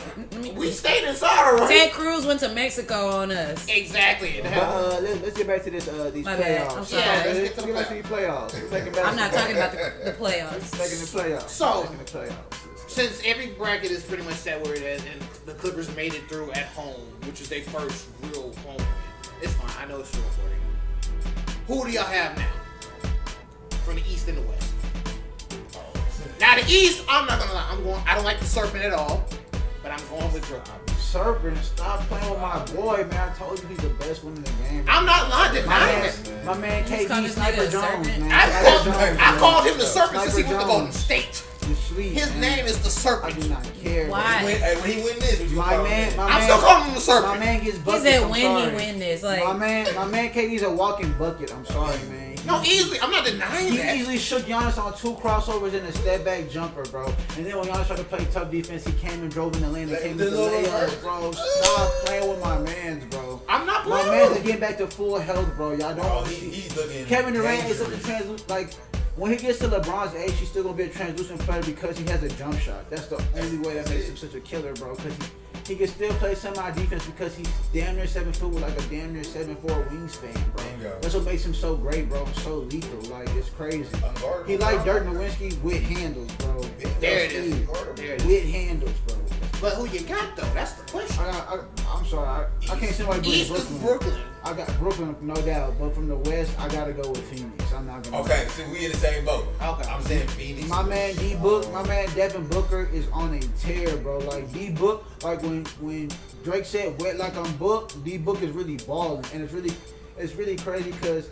A: We stayed inside, alright.
C: Ted Cruz went to Mexico on us.
A: Exactly.
D: But let's get back to these
C: My bad.
D: playoffs.
C: I'm sorry.
A: Yeah, let's
D: let's
A: get to the
D: back to these playoffs. We're taking back
C: I'm not
D: to
C: talking about the playoffs.
D: taking the playoffs.
A: So-
D: Taking the playoffs.
A: Since every bracket is pretty much set where it is, and the Clippers made it through at home, which is their first real home win. It's fine. I know it's still recording. Who do y'all have now? From the East and the West. Now the East, I'm not gonna lie. I don't like the Serpent at all, but I'm going with Brooklyn.
D: Serpent, stop playing with my boy, man. I told you he's the best one in the game.
A: I'm not lying.
D: My
A: Denying
D: man,
A: it.
D: my man
C: You just call
D: KD
C: this
D: Sniper
C: nigga a
D: Jones,
C: serpent?
D: man.
A: I called him the Serpent since he
D: Sniper
A: went to
D: Jones.
A: Golden State.
D: You sleep,
A: His
D: man.
A: name is the
D: I
A: Serpent.
D: do not care.
C: Why?
E: When he win this, what you
D: My
E: call
D: man,
E: it?
D: my
A: I'm
D: man,
A: still calling him the
D: my
A: Serpent.
D: man gets
C: He
D: buckets.
C: said,
D: I'm
C: when
D: sorry.
C: he win this, like,
D: My man KD's a walking bucket. I'm sorry, man.
A: No, easily. I'm not denying
D: He
A: that.
D: easily shook Giannis on 2 crossovers and a step back jumper, bro. And then when Giannis tried to play tough defense, he came and drove in the lane and came with the layup, bro. Stop playing with my mans, bro.
A: I'm not
D: My
A: playing.
D: man's
A: with
D: are
A: him.
D: getting back to full health, bro. Y'all don't.
E: Oh, he's looking.
D: Kevin Durant is
E: dangerous.
D: such a like when he gets to LeBron's age, he's still gonna be a translucent player because he has a jump shot. That's the only way that makes him such a killer, bro. Because he can still play semi-defense because he's damn near 7 foot with like a damn near 7'4" wingspan, bro.
E: Bingo.
D: That's what makes him so great, bro. So lethal, like it's crazy.
E: Unguardable,
D: He like
E: bro.
D: Dirk Nowitzki with handles, bro.
A: There it is.
E: Unguardable.
A: There it is.
D: With handles, bro.
A: But who you got though? That's the question.
D: I'm sorry, I can't say nobody
A: East
D: but
A: is
D: Brooklyn.
A: Brooklyn.
D: I got Brooklyn, no doubt. But from the West, I gotta go with Phoenix. I'm not gonna.
E: Okay, so we in the same boat.
A: Okay.
E: I'm saying Phoenix.
D: My man my man Devin Booker is on a tear, bro. Like D-Book, like when Drake said wet like I'm booked, D-Book is really balling, and it's really crazy because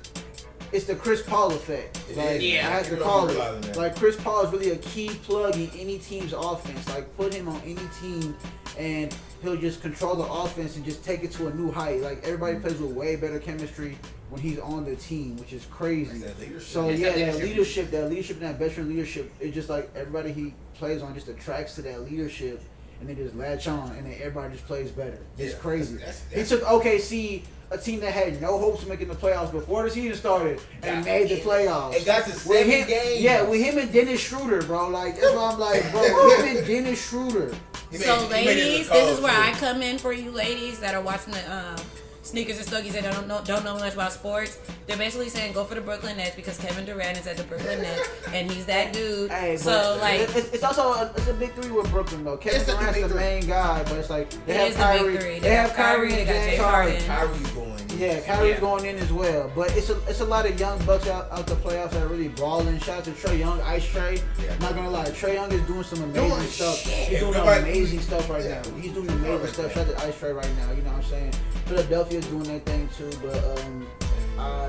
D: it's the Chris Paul effect.
E: It
D: Like
E: is,
A: yeah.
D: I have to
E: People
D: call
E: don't
D: it.
E: realize that.
D: Like Chris Paul is really a key plug in any team's offense. Like put him on any team and he'll just control the offense and just take it to a new height. Like everybody plays with way better chemistry when he's on the team, which is crazy.
E: That's that leadership.
D: So
A: It's
D: yeah,
A: that
D: that leadership and that veteran leadership, it's just like everybody he plays on just attracts to that leadership, and they just latch on, and then everybody just plays better. It's
E: Yeah,
D: crazy.
E: that's-
D: He took OKC, a team that had no hopes of making the playoffs before the season started, and made the playoffs.
E: It got to
D: With
E: 7
D: him,
E: games.
D: yeah, with him and Dennis Schroeder, bro. Like that's why I'm like, bro, him and Dennis Schroeder.
E: He
C: So
E: made it in the
C: ladies,
E: call,
C: this is where
E: too.
C: I come in for you ladies that are watching the Sneakers and Stogies that don't know much about sports. They're basically saying go for the Brooklyn Nets because Kevin Durant is at the Brooklyn Nets and he's that dude.
D: Hey,
C: So
D: but
C: like
D: it's also it's a big three with Brooklyn though. Kevin
A: It's a
D: Durant's
A: big
D: the
A: three.
D: main guy, but it's like they
C: It
D: have
C: is the big
D: Kyrie.
C: three.
D: They have Kyrie
C: they
D: and
C: got
D: James
C: James
D: Harden.
C: Harden.
E: Kyrie's going.
D: Yeah, Kyrie's
A: Yeah.
D: going in as well. But it's a lot of young bucks out the playoffs that are really balling. Shout out to Trae Young, Ice Trae.
E: Yeah.
D: Not gonna lie, Trae Young is doing some amazing
A: Doing
D: stuff.
A: shit.
D: He's doing
E: Everybody-
D: amazing stuff right
E: Yeah.
D: now. He's doing amazing stuff. Shout out to Ice Trae right now. You know what I'm saying? Philadelphia's doing their thing too, but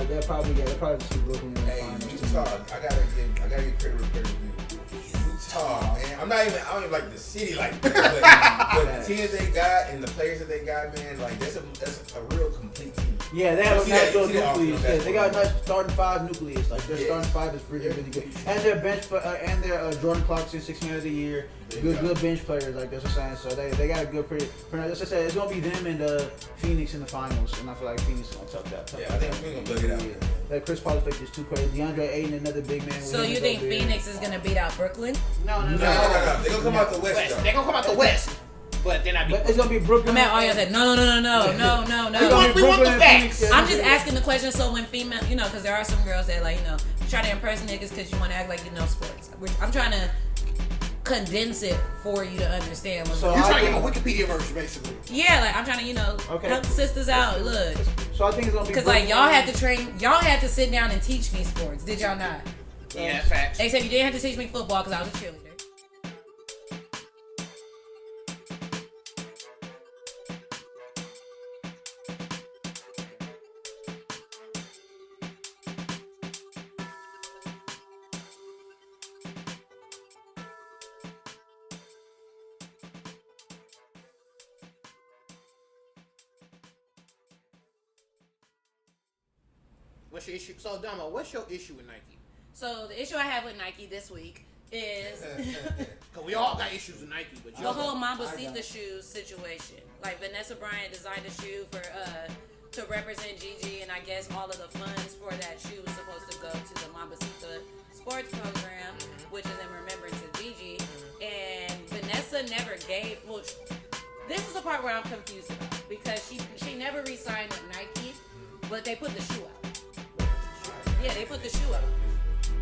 D: they'll probably see Brooklyn in the
E: Hey,
D: finals.
E: Utah, I gotta give credit where credit's due. tall, man. I don't even like the city like that. But the teams they got and the players that they got, man, like that's a real complete team.
D: Yeah, they have a nice little
E: that
D: nucleus.
E: offense,
D: Yeah, they got a nice starting five nucleus. Like their starting five is really good. And their bench and their Jordan Clarkson 6 Man of the Year, good bench players. Like that's what I'm saying. So they got a good pretty. As I said, it's gonna be them and Phoenix in the finals, and I feel like Phoenix is gonna tough that.
E: Yeah, I think we're gonna look it out.
D: Like Chris Paul is just too crazy. DeAndre Ayton, another big man.
C: So you think Phoenix is gonna beat out Brooklyn?
A: No.
E: No. They're gonna come out the West. Though.
A: They're gonna come out the West. But then
D: But it's gonna be Brooklyn.
C: I mean, all y'all said no.
A: We want the facts.
C: I'm just asking the question so when female, because there are some girls that you try to impress niggas because you want to act like you know sports. I'm trying to condense it for you to understand.
A: So you're trying to give a Wikipedia version, basically.
C: Yeah, like I'm trying to, help sisters out. Look.
D: So I think it's gonna be
C: because y'all had to sit down and teach me sports. Did y'all not?
A: Yeah, facts.
C: Except you didn't have to teach me football because I was a cheerleader.
A: What's your issue? So, Dama, what's your issue with Nike?
C: So the issue I have with Nike this week is
A: Because we all got issues with Nike, but
C: the whole Mambasita shoes situation. Like Vanessa Bryant designed a shoe for to represent Gigi, and I guess all of the funds for that shoe was supposed to go to the Mambasita sports program, which is in remembrance of Gigi. And Vanessa never gave. Well, this is the part where I'm confused about because she never re-signed with Nike, but they put the shoe out. Yeah, they put the shoe out.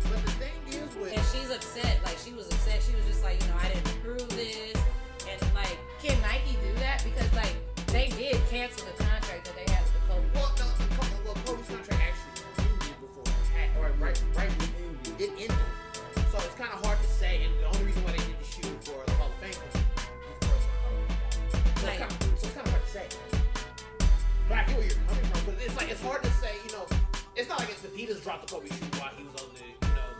A: But the thing is with...
C: And she's upset. Like, she was upset. She was just like, I didn't approve this. And, like, can Nike do that? Because, like, they did cancel the contract that they had with the Kobe.
A: Well, Kobe's contract actually ended before it or right when it ended. So it's kind of hard to say. And the only reason why they did the shoe for the Hall of Fame was so it's kind of hard to say. But I get where you're coming from. Because it's hard to say, it's not like it's Adidas dropped the Kobe shoe while he was on the,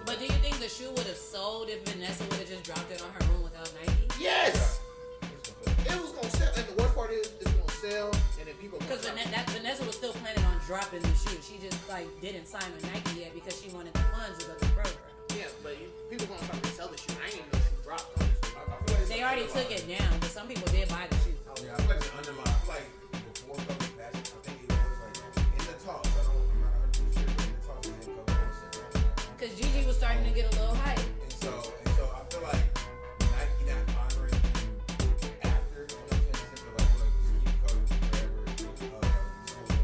C: But do you think the shoe would have sold if Vanessa would have just dropped it on her own without Nike?
A: Yes! It was going to sell. And the worst part is, it's going to sell. And then people...
C: Because Vanessa was still planning on dropping the shoe. She just, didn't sign with Nike yet because she wanted the funds to go to the program.
A: Yeah, but people going to start to sell the shoe. I ain't even know the shoe dropped, honestly.
C: They already took it down, but some people did buy the shoe.
E: Yeah, I feel like it's undermined. I feel like before Kobe passed, I think it was in the talks. I'm not 100% sure, but in the talks, they had Kobe.
C: Because Gigi was starting to get a little hype.
E: And so I feel like Nike not honoring him after, just feel like just keep Kobe forever. This is what we're gonna do.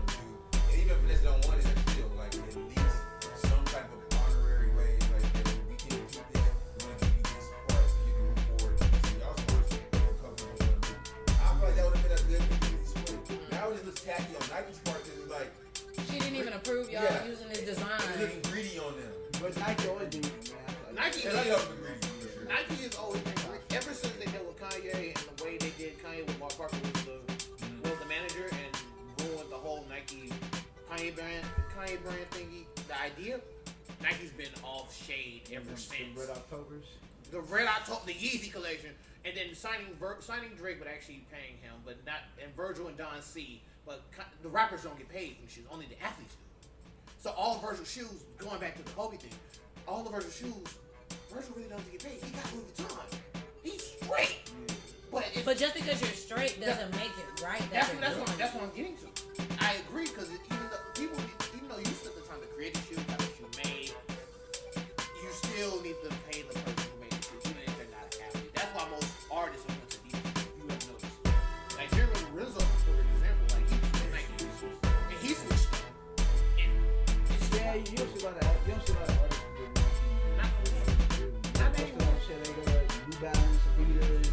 E: And even if Vanessa don't want it, still at least some type of honorary way, that we can keep this. We're gonna give you this part so you can move forward. So y'all support what Kobe was gonna do. I feel like that would have been a good thing to split. Now it just looks tacky on Nike's part because it's like
C: She didn't even approve y'all using this design.
E: it's looking greedy on them.
D: But Nike always been, man.
A: Nike
E: Nike
A: has always been ever since they dealt with Kanye and the way they did Kanye with Mark Parker was the manager and ruined the whole Kanye brand thingy. The idea, Nike's been off shade ever since.
D: Red Octobers.
A: The Red October, the Yeezy collection, and then signing Drake, but actually paying him, but not, and Virgil and Don C. But the rappers don't get paid from shoes, only the athletes do. So all of Virgil's shoes, going back to the Kobe thing, all of Virgil's shoes, Virgil really doesn't get paid. He got Louis Vuitton. He's straight. But
C: just because you're straight doesn't make it right.
A: That's what I'm getting to. I agree, because even though you took the time to create the shoe, got the shoe made, you still need to pay the person who made the shoe, even if they're not an athlete. That's why most artists are going to be, if you have noticed. Like Jeremy Rizzo, for example, like he was in Nike shoes, and he switched them.
D: Yeah, you don't see a lot of artists do
A: Not anymore.
D: shit. They go like New Balance, Adidas,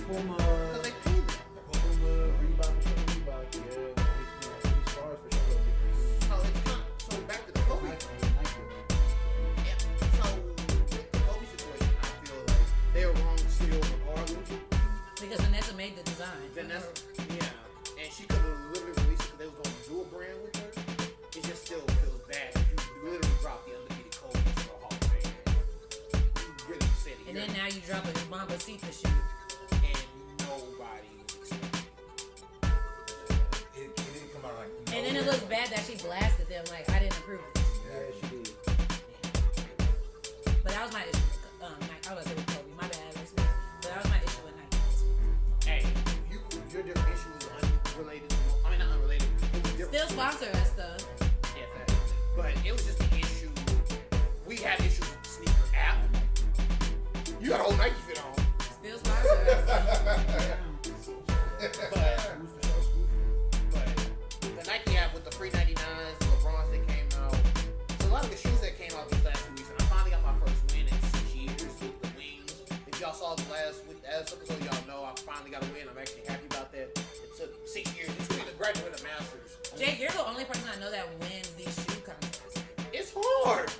D: Puma,
A: Because they pay them.
D: Reebok, yeah, these stars for sure.
A: So back to the Kobe
C: then now you drop a Mambasita shoe.
A: and nobody was expecting
E: It didn't come out like.
C: And then it looks bad that she blasted them. Like, I didn't approve of this.
D: Yeah, she did.
C: But that was my issue with Nike. I was with Kobe. My bad. It's me. But that was my issue with Nike.
A: Hey, your different issue was unrelated. I mean, not unrelated. It was different.
C: Still sponsor us, though.
A: Yeah, fact. But it was just the issue. We had issues with the sneaker app. You got a whole Nike fit on.
C: Still sponsor us.
A: But the Nike app with the free 99s, the LeBrons that came out. So a lot of the shoes that came out these last 2 weeks, and I finally got my first win in 6 years with the wings. If y'all saw the last episode, y'all know I finally got a win. I'm actually happy about that. It took 6 years. It's been a graduate of masters.
C: Jake, you're the only person I know that wins these shoe contests.
A: It's hard.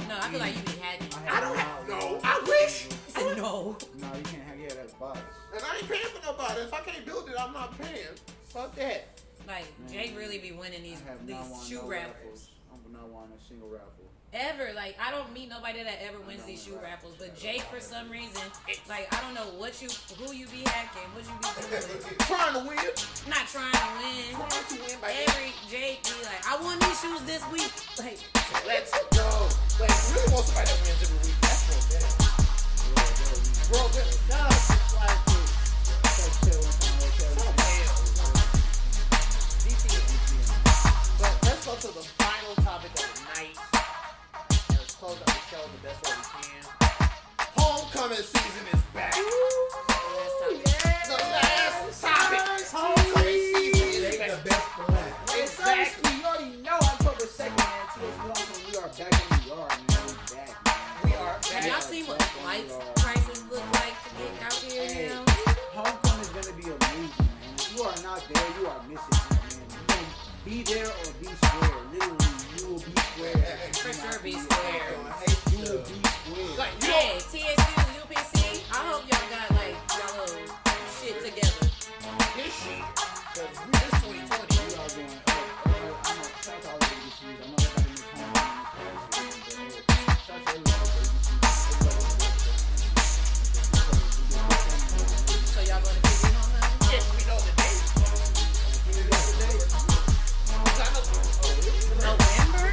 C: No, I feel like you be hacking.
A: I don't have no. I wish.
C: He said no.
D: No, you can't have that box.
A: And I ain't paying for nobody. If I can't build it, I'm not paying. Fuck that.
C: Like, Jake really be winning these
D: I have not won
C: shoe
D: no
C: raffles.
D: I'm not won a single raffle.
C: Ever. Like, I don't meet nobody that ever wins these shoe raffles. But Jake, for some reason, like, I don't know who you be hacking, what you be doing.
A: Trying to win.
C: Not trying to win.
A: Trying to win by
C: Every Jake be like, I won these shoes this week. Like,
A: let's go. Like, really want somebody that wins every week. That's real good. Bro, good. No, it's like this. But let's go to the final topic of the night. And let's close up the show the best way we can. Homecoming season is back. The last topic. Homecoming season is
E: Take
A: back.
E: the best for last.
A: Exactly.
D: You already know October 2nd, man. We are back in the yard, man. We're back, man.
A: We are
C: have
A: back.
C: y'all seen what flights prices look like to get out here
D: Hey,
C: now?
D: homecoming is gonna be amazing, man. If you are not there, you are missing out, man. You gonna be there or be square. Literally, you will be square.
C: For sure be square.
D: You will be square.
A: Like, you
C: Hey, TSU, UPC, I hope y'all got, like, y'all little shit together.
A: this shit. Cause we this 2020.
D: We are going up. I'm gonna shout out all the ABCs. I know everybody makes homecoming this past season, but shout out to everybody.
C: So y'all gonna keep it on that?
A: Yes, we know the date.
C: November?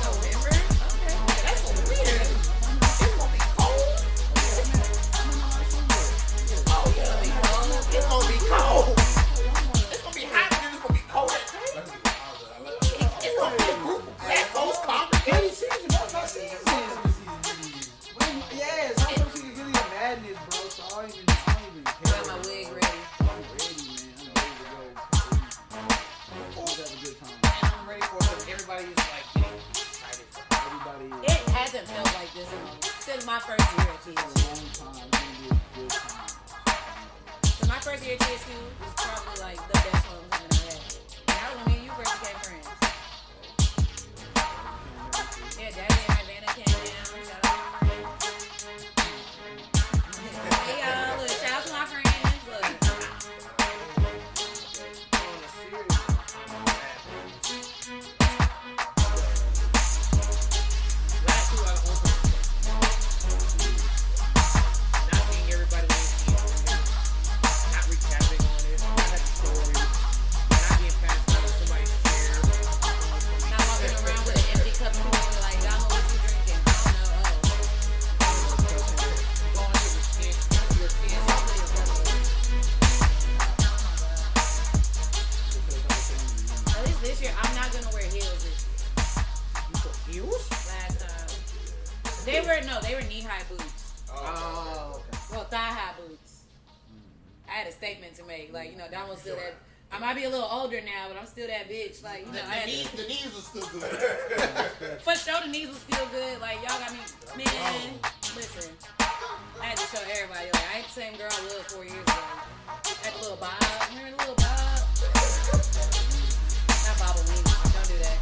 C: November? Okay.
A: That's so weird. It's gonna be cold. Oh yeah. It's gonna be cold. It's gonna be hot and then it's gonna be cold at night. It's gonna be a group of black folks congregating.
D: Yes, homecoming season is really a madness, bro. So I don't even
C: Got
D: care.
C: my wig ready.
D: I'm ready, man. I'm ready to go. Let's have a good time.
A: And I'm ready for it because everybody is like getting excited.
D: Everybody is
C: It hasn't felt like this since my first year at
D: for a
C: TSU.
D: long time. It's gonna be a good time.
C: So my first year at TSU was probably like the best homecoming I had. And that was when me and you first became friends. Yeah, Daddy and Ivana came down. Shout out to my friends. Hey y'all, look, shout out to my friends. Look.
A: On a serious last two out of open. Not being everybody was not recapping on it, not having stories, not being passed out on somebody's chair.
C: Not walking around with an empty cup of water like, y'all know what you drinking. I don't know.
A: Going to the kids, your kids.
C: At least this year, I'm not gonna wear heels this year.
A: Heels?
C: Last time. They were knee-high boots.
A: Oh, okay.
C: Well, thigh-high boots. I had a statement to make. Like, you know, Don was still that. I might be a little older now, but I'm still that bitch. Like, you know, I had to,
A: The knees are still good.
C: for sure the knees was still good. Like, y'all got me, man. Listen, I had to show everybody. Like, I ain't the same girl I was 4 years ago. Had the little bob. Remember the little bob? Not Bobolini. Don't do that.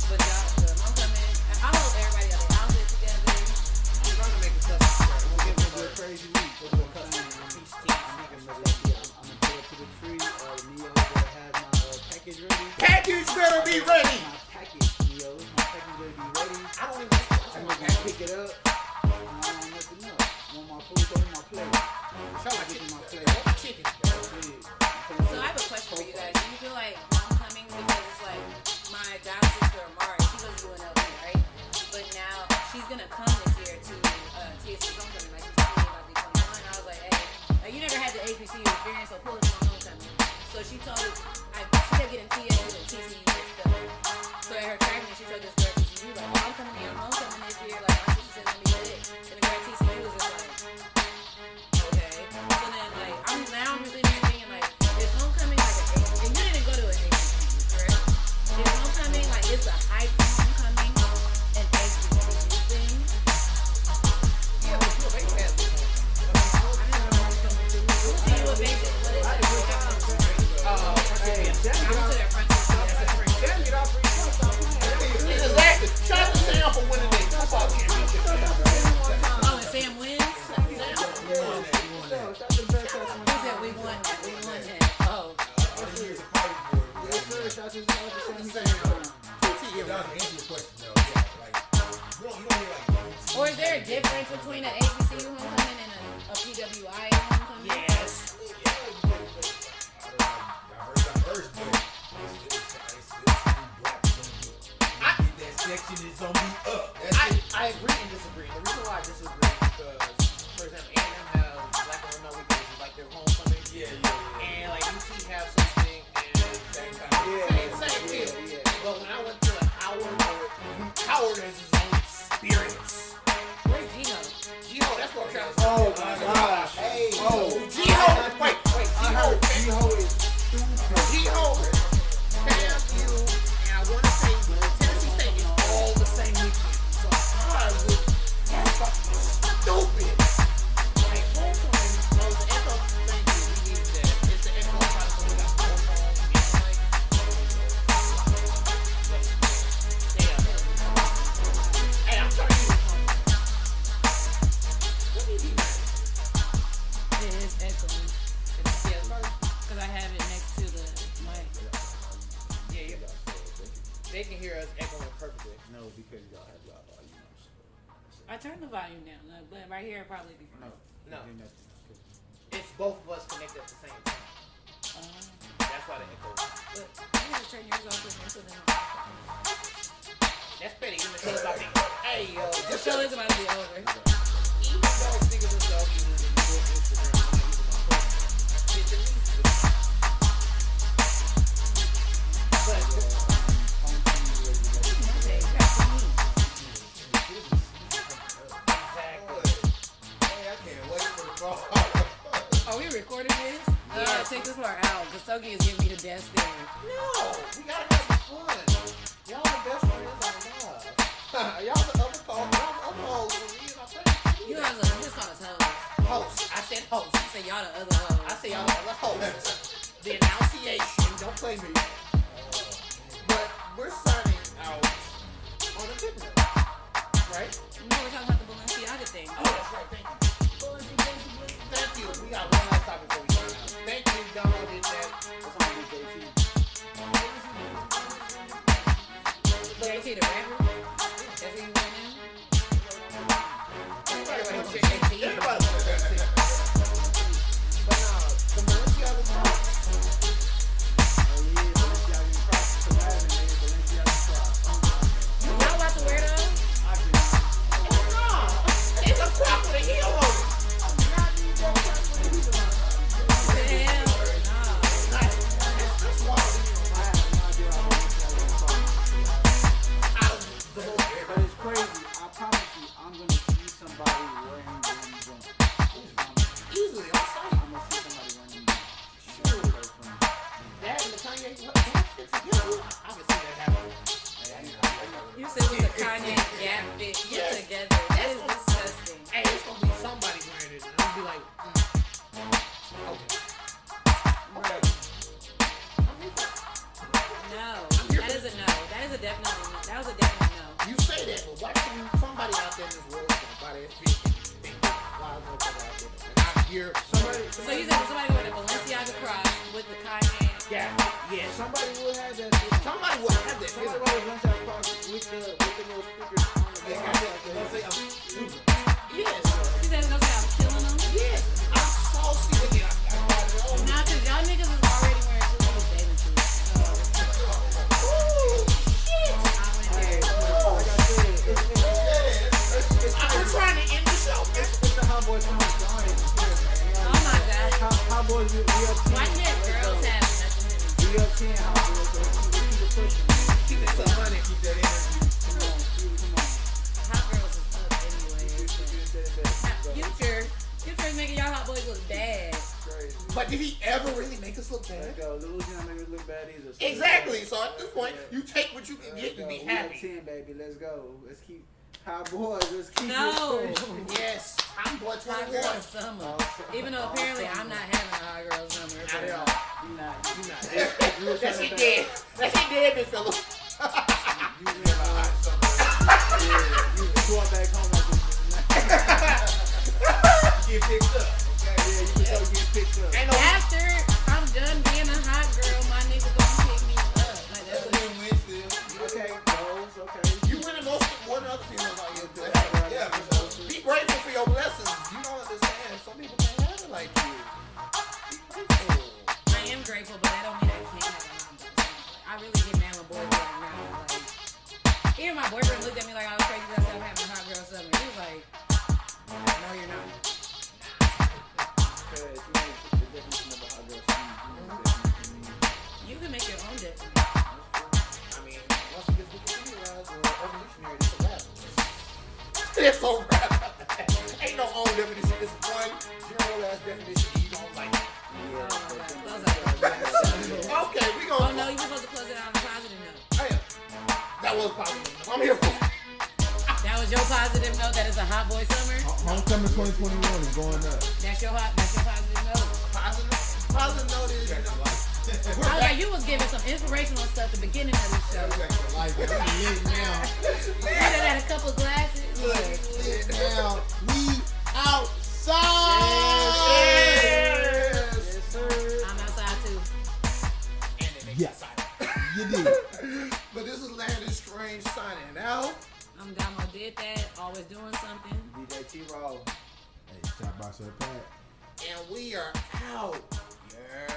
C: But y'all, homecoming. I hope everybody got their outfit together.
A: I'm trying to make a custom shirt. We'll give them a
D: Crazy week.
A: We'll do a custom peach tea sneakers.
D: I'm gonna pull up to the tree. Neo better have my package ready.
A: Package better be ready.
D: My package, Neo. My package
C: to a high homecoming and HBCU thing.
A: Yeah, but you a baby had this one.
C: I didn't know what I was going to do. See you a baby. What is it?
D: Hey,
C: I went to their front door.
D: Damn, get off free stuff. Stop playing.
A: Exactly. Shout out to Sam for winning the football championship.
C: Oh, and Sam wins?
D: Shout to the best
C: Who
D: class.
C: said we won that? We won that. Oh.
E: Here's a party for it.
D: Yes, sir. Shout to the
E: I'm
D: same
E: saying,
D: time.
E: that was an answer your question though. Yeah, like you don't hear like.
C: Or is there a difference between an HBCU homecoming and a PWI homecoming?
A: Yes.
E: Diverse, but it's black. That section is gonna be up. That's it.
A: I agree and disagree. The reason why I disagree is because, for example, A&M have Black and Latino weekends, like their homecoming.
E: Yeah.
A: And like UT have something and
E: Same kind of
A: same feel.
D: Yeah.
A: But when I went to Howard has his own experience.
C: Where's Gino?
A: Gino, that's what I'm trying to say.
D: Oh my gosh.
E: Hey.
D: Oh.
A: Gino, wait,
D: I heard G-Ho is stupid.
A: Gino, FAMU, and I want to say Tennessee State is all the same weekend. So I was fucking stupid. Like homecoming, the echo thing is we need that. It's the echo process. We got home and like, hey, I'm trying to use what do you do?
C: It is echoing. Because I have it next to the mic.
A: Yeah. They can hear us echoing perfectly.
D: No, because y'all have loud volume.
C: I turned the volume down, but right here it probably be fine.
A: No. It's both of us connected at the same time. That's why the echo.
C: But you need to turn yours off and put it on.
A: That's petty. Even because I think, hey, yo,
C: The
A: just
C: show is about to be over.
A: even though Sneakers and Stogies is in your Instagram, I'm using my phone. It's at least
E: Hey, I can't wait for the fall.
C: Are we recording this? Yeah, take this part out. Because Stogie is giving me the death stare.
A: no, we gotta have fun. Y'all the best friends I love. Y'all the other call. Y'all the other hoes. We in our friends.
C: You guys are just call us hoes.
A: Host. I said host.
C: You say y'all the other hoes.
A: I say y'all the other hosts. The enunciation, don't play me. But we're signing out on a good note, right?
C: No, we're talking about the Balenciaga thing.
A: Oh, that's right. Thank you. Thank you. We got one last topic before we sign out. Thank you. Donald did that. That's on you, JT.
C: JT the rapper? That's who you want now?
A: Everybody
C: Everybody
A: wants
C: wants
A: to check
C: JT.
A: Everybody wants to check JT. But the Balenciaga Crocs.
C: Y'all about to wear those?
A: It's a croc with a heel on it.
C: Hell nah.
A: That's quality.
D: But it's crazy. I promise you, I'm gonna see somebody wearing them.
A: Easily on site.
D: I'm gonna see somebody wearing them.
A: Sure. That and the Kanye Gap fit together. I can see that happening.
C: You said with the Kanye Gap fit put
A: Yes.
C: together. That is disgusting.
A: Hey, it's gonna be somebody wearing it, and I'm gonna be like, okay.
C: Bro. No. That is a no. That is a definitely no. That was a definite no.
A: You say that, but why can somebody out there in this world is gonna buy that fit and think, why is motherfucker out there? And I hear somebody.
C: So you said somebody wearing a Balenciaga cross with the Kanye.
A: Yeah, yeah.
D: Somebody will have that.
A: Somebody will have that.
D: Somebody will have that box with the little stickers on the
E: They
D: back.
E: got that. Let's say I'm stupid.
A: Yes,
C: You said it's gonna say I'm killing them?
A: yes. I'm saucy with it. I bought it all.
C: Nah, cause y'all niggas is already wearing two little bathing suits. So
A: Ooh, shit.
C: I went there.
D: Like I said, it's
A: I'm trying to end the show.
D: it's the hot boys from the joint.
C: Oh my god.
D: Hot boys, we up 10.
C: Why can't girls have nothing to do?
D: We up 10 hot boys, so we keep it pushing.
A: Keep it to money.
E: Keep that energy.
D: Come on, come on.
C: Hot girls is up anyway.
D: Future.
C: Future is making y'all hot boys look bad.
D: Crazy.
A: But did he ever really make us look bad?
D: Let's go. Louisiana make us look bad either. So
A: Exactly. So at this point, you take what you can get and be
D: We got
A: happy.
D: 10, baby. Let's go. Let's keep hot boys. Let's keep
C: No.
D: it pushing.
A: Yes, I'm boy
C: Hot
A: 21.
C: girl summer. Even though apparently I'm not having a hot girl summer.
A: Not at all.
D: You not.
A: That's it dead. That's it dead, Miss Phillips.
D: You going back home like this.
E: Get picked up.
D: Yeah, you can go get picked up.
A: Ain't no
C: After I'm done being a hot girl, my nigga gonna pick me up. Like that's what
D: Okay, goals, okay.
A: you winning more than other females out here. But
E: Yeah, for sure.
A: be grateful for your blessings. You don't understand. Some people can't have it like you. Be grateful.
C: I am grateful, but that don't mean I can't have a hot girl. I really get mad when boys get around. Like, even my boyfriend looked at me like I was crazy because I was having a hot girl summer. He was like, no, you're not.
D: Because you know the definition of a hot girl summer.
C: You can make your own definition.
A: I mean, once you get to the realize or Urban Dictionary, it's a rap. It's a rap. Ain't no own definition. It's one general ass definition. You don't like it. Okay, we
C: Oh
A: gonna.
C: no, you were supposed to close it out on a positive note.
A: Hey, that was positive. I'm here for it.
C: That was your positive note. That is a hot boy summer.
F: Homecoming 2021 is going up.
C: That's your positive note.
A: Positive note is, you know,
C: I was like, you was giving some inspirational stuff at the beginning of this show.
F: Like, we lit now.
C: You done had a couple glasses.
F: Lit now. We outside.
D: Yes, sir.
C: I'm outside too.
F: Yes. You did.
A: but this is Landon Strange signing out.
C: I'm Damo did that. Always doing something.
D: DJ T-Raw.
F: Hey, stop by Sir Pat.
A: And we are out. Yeah.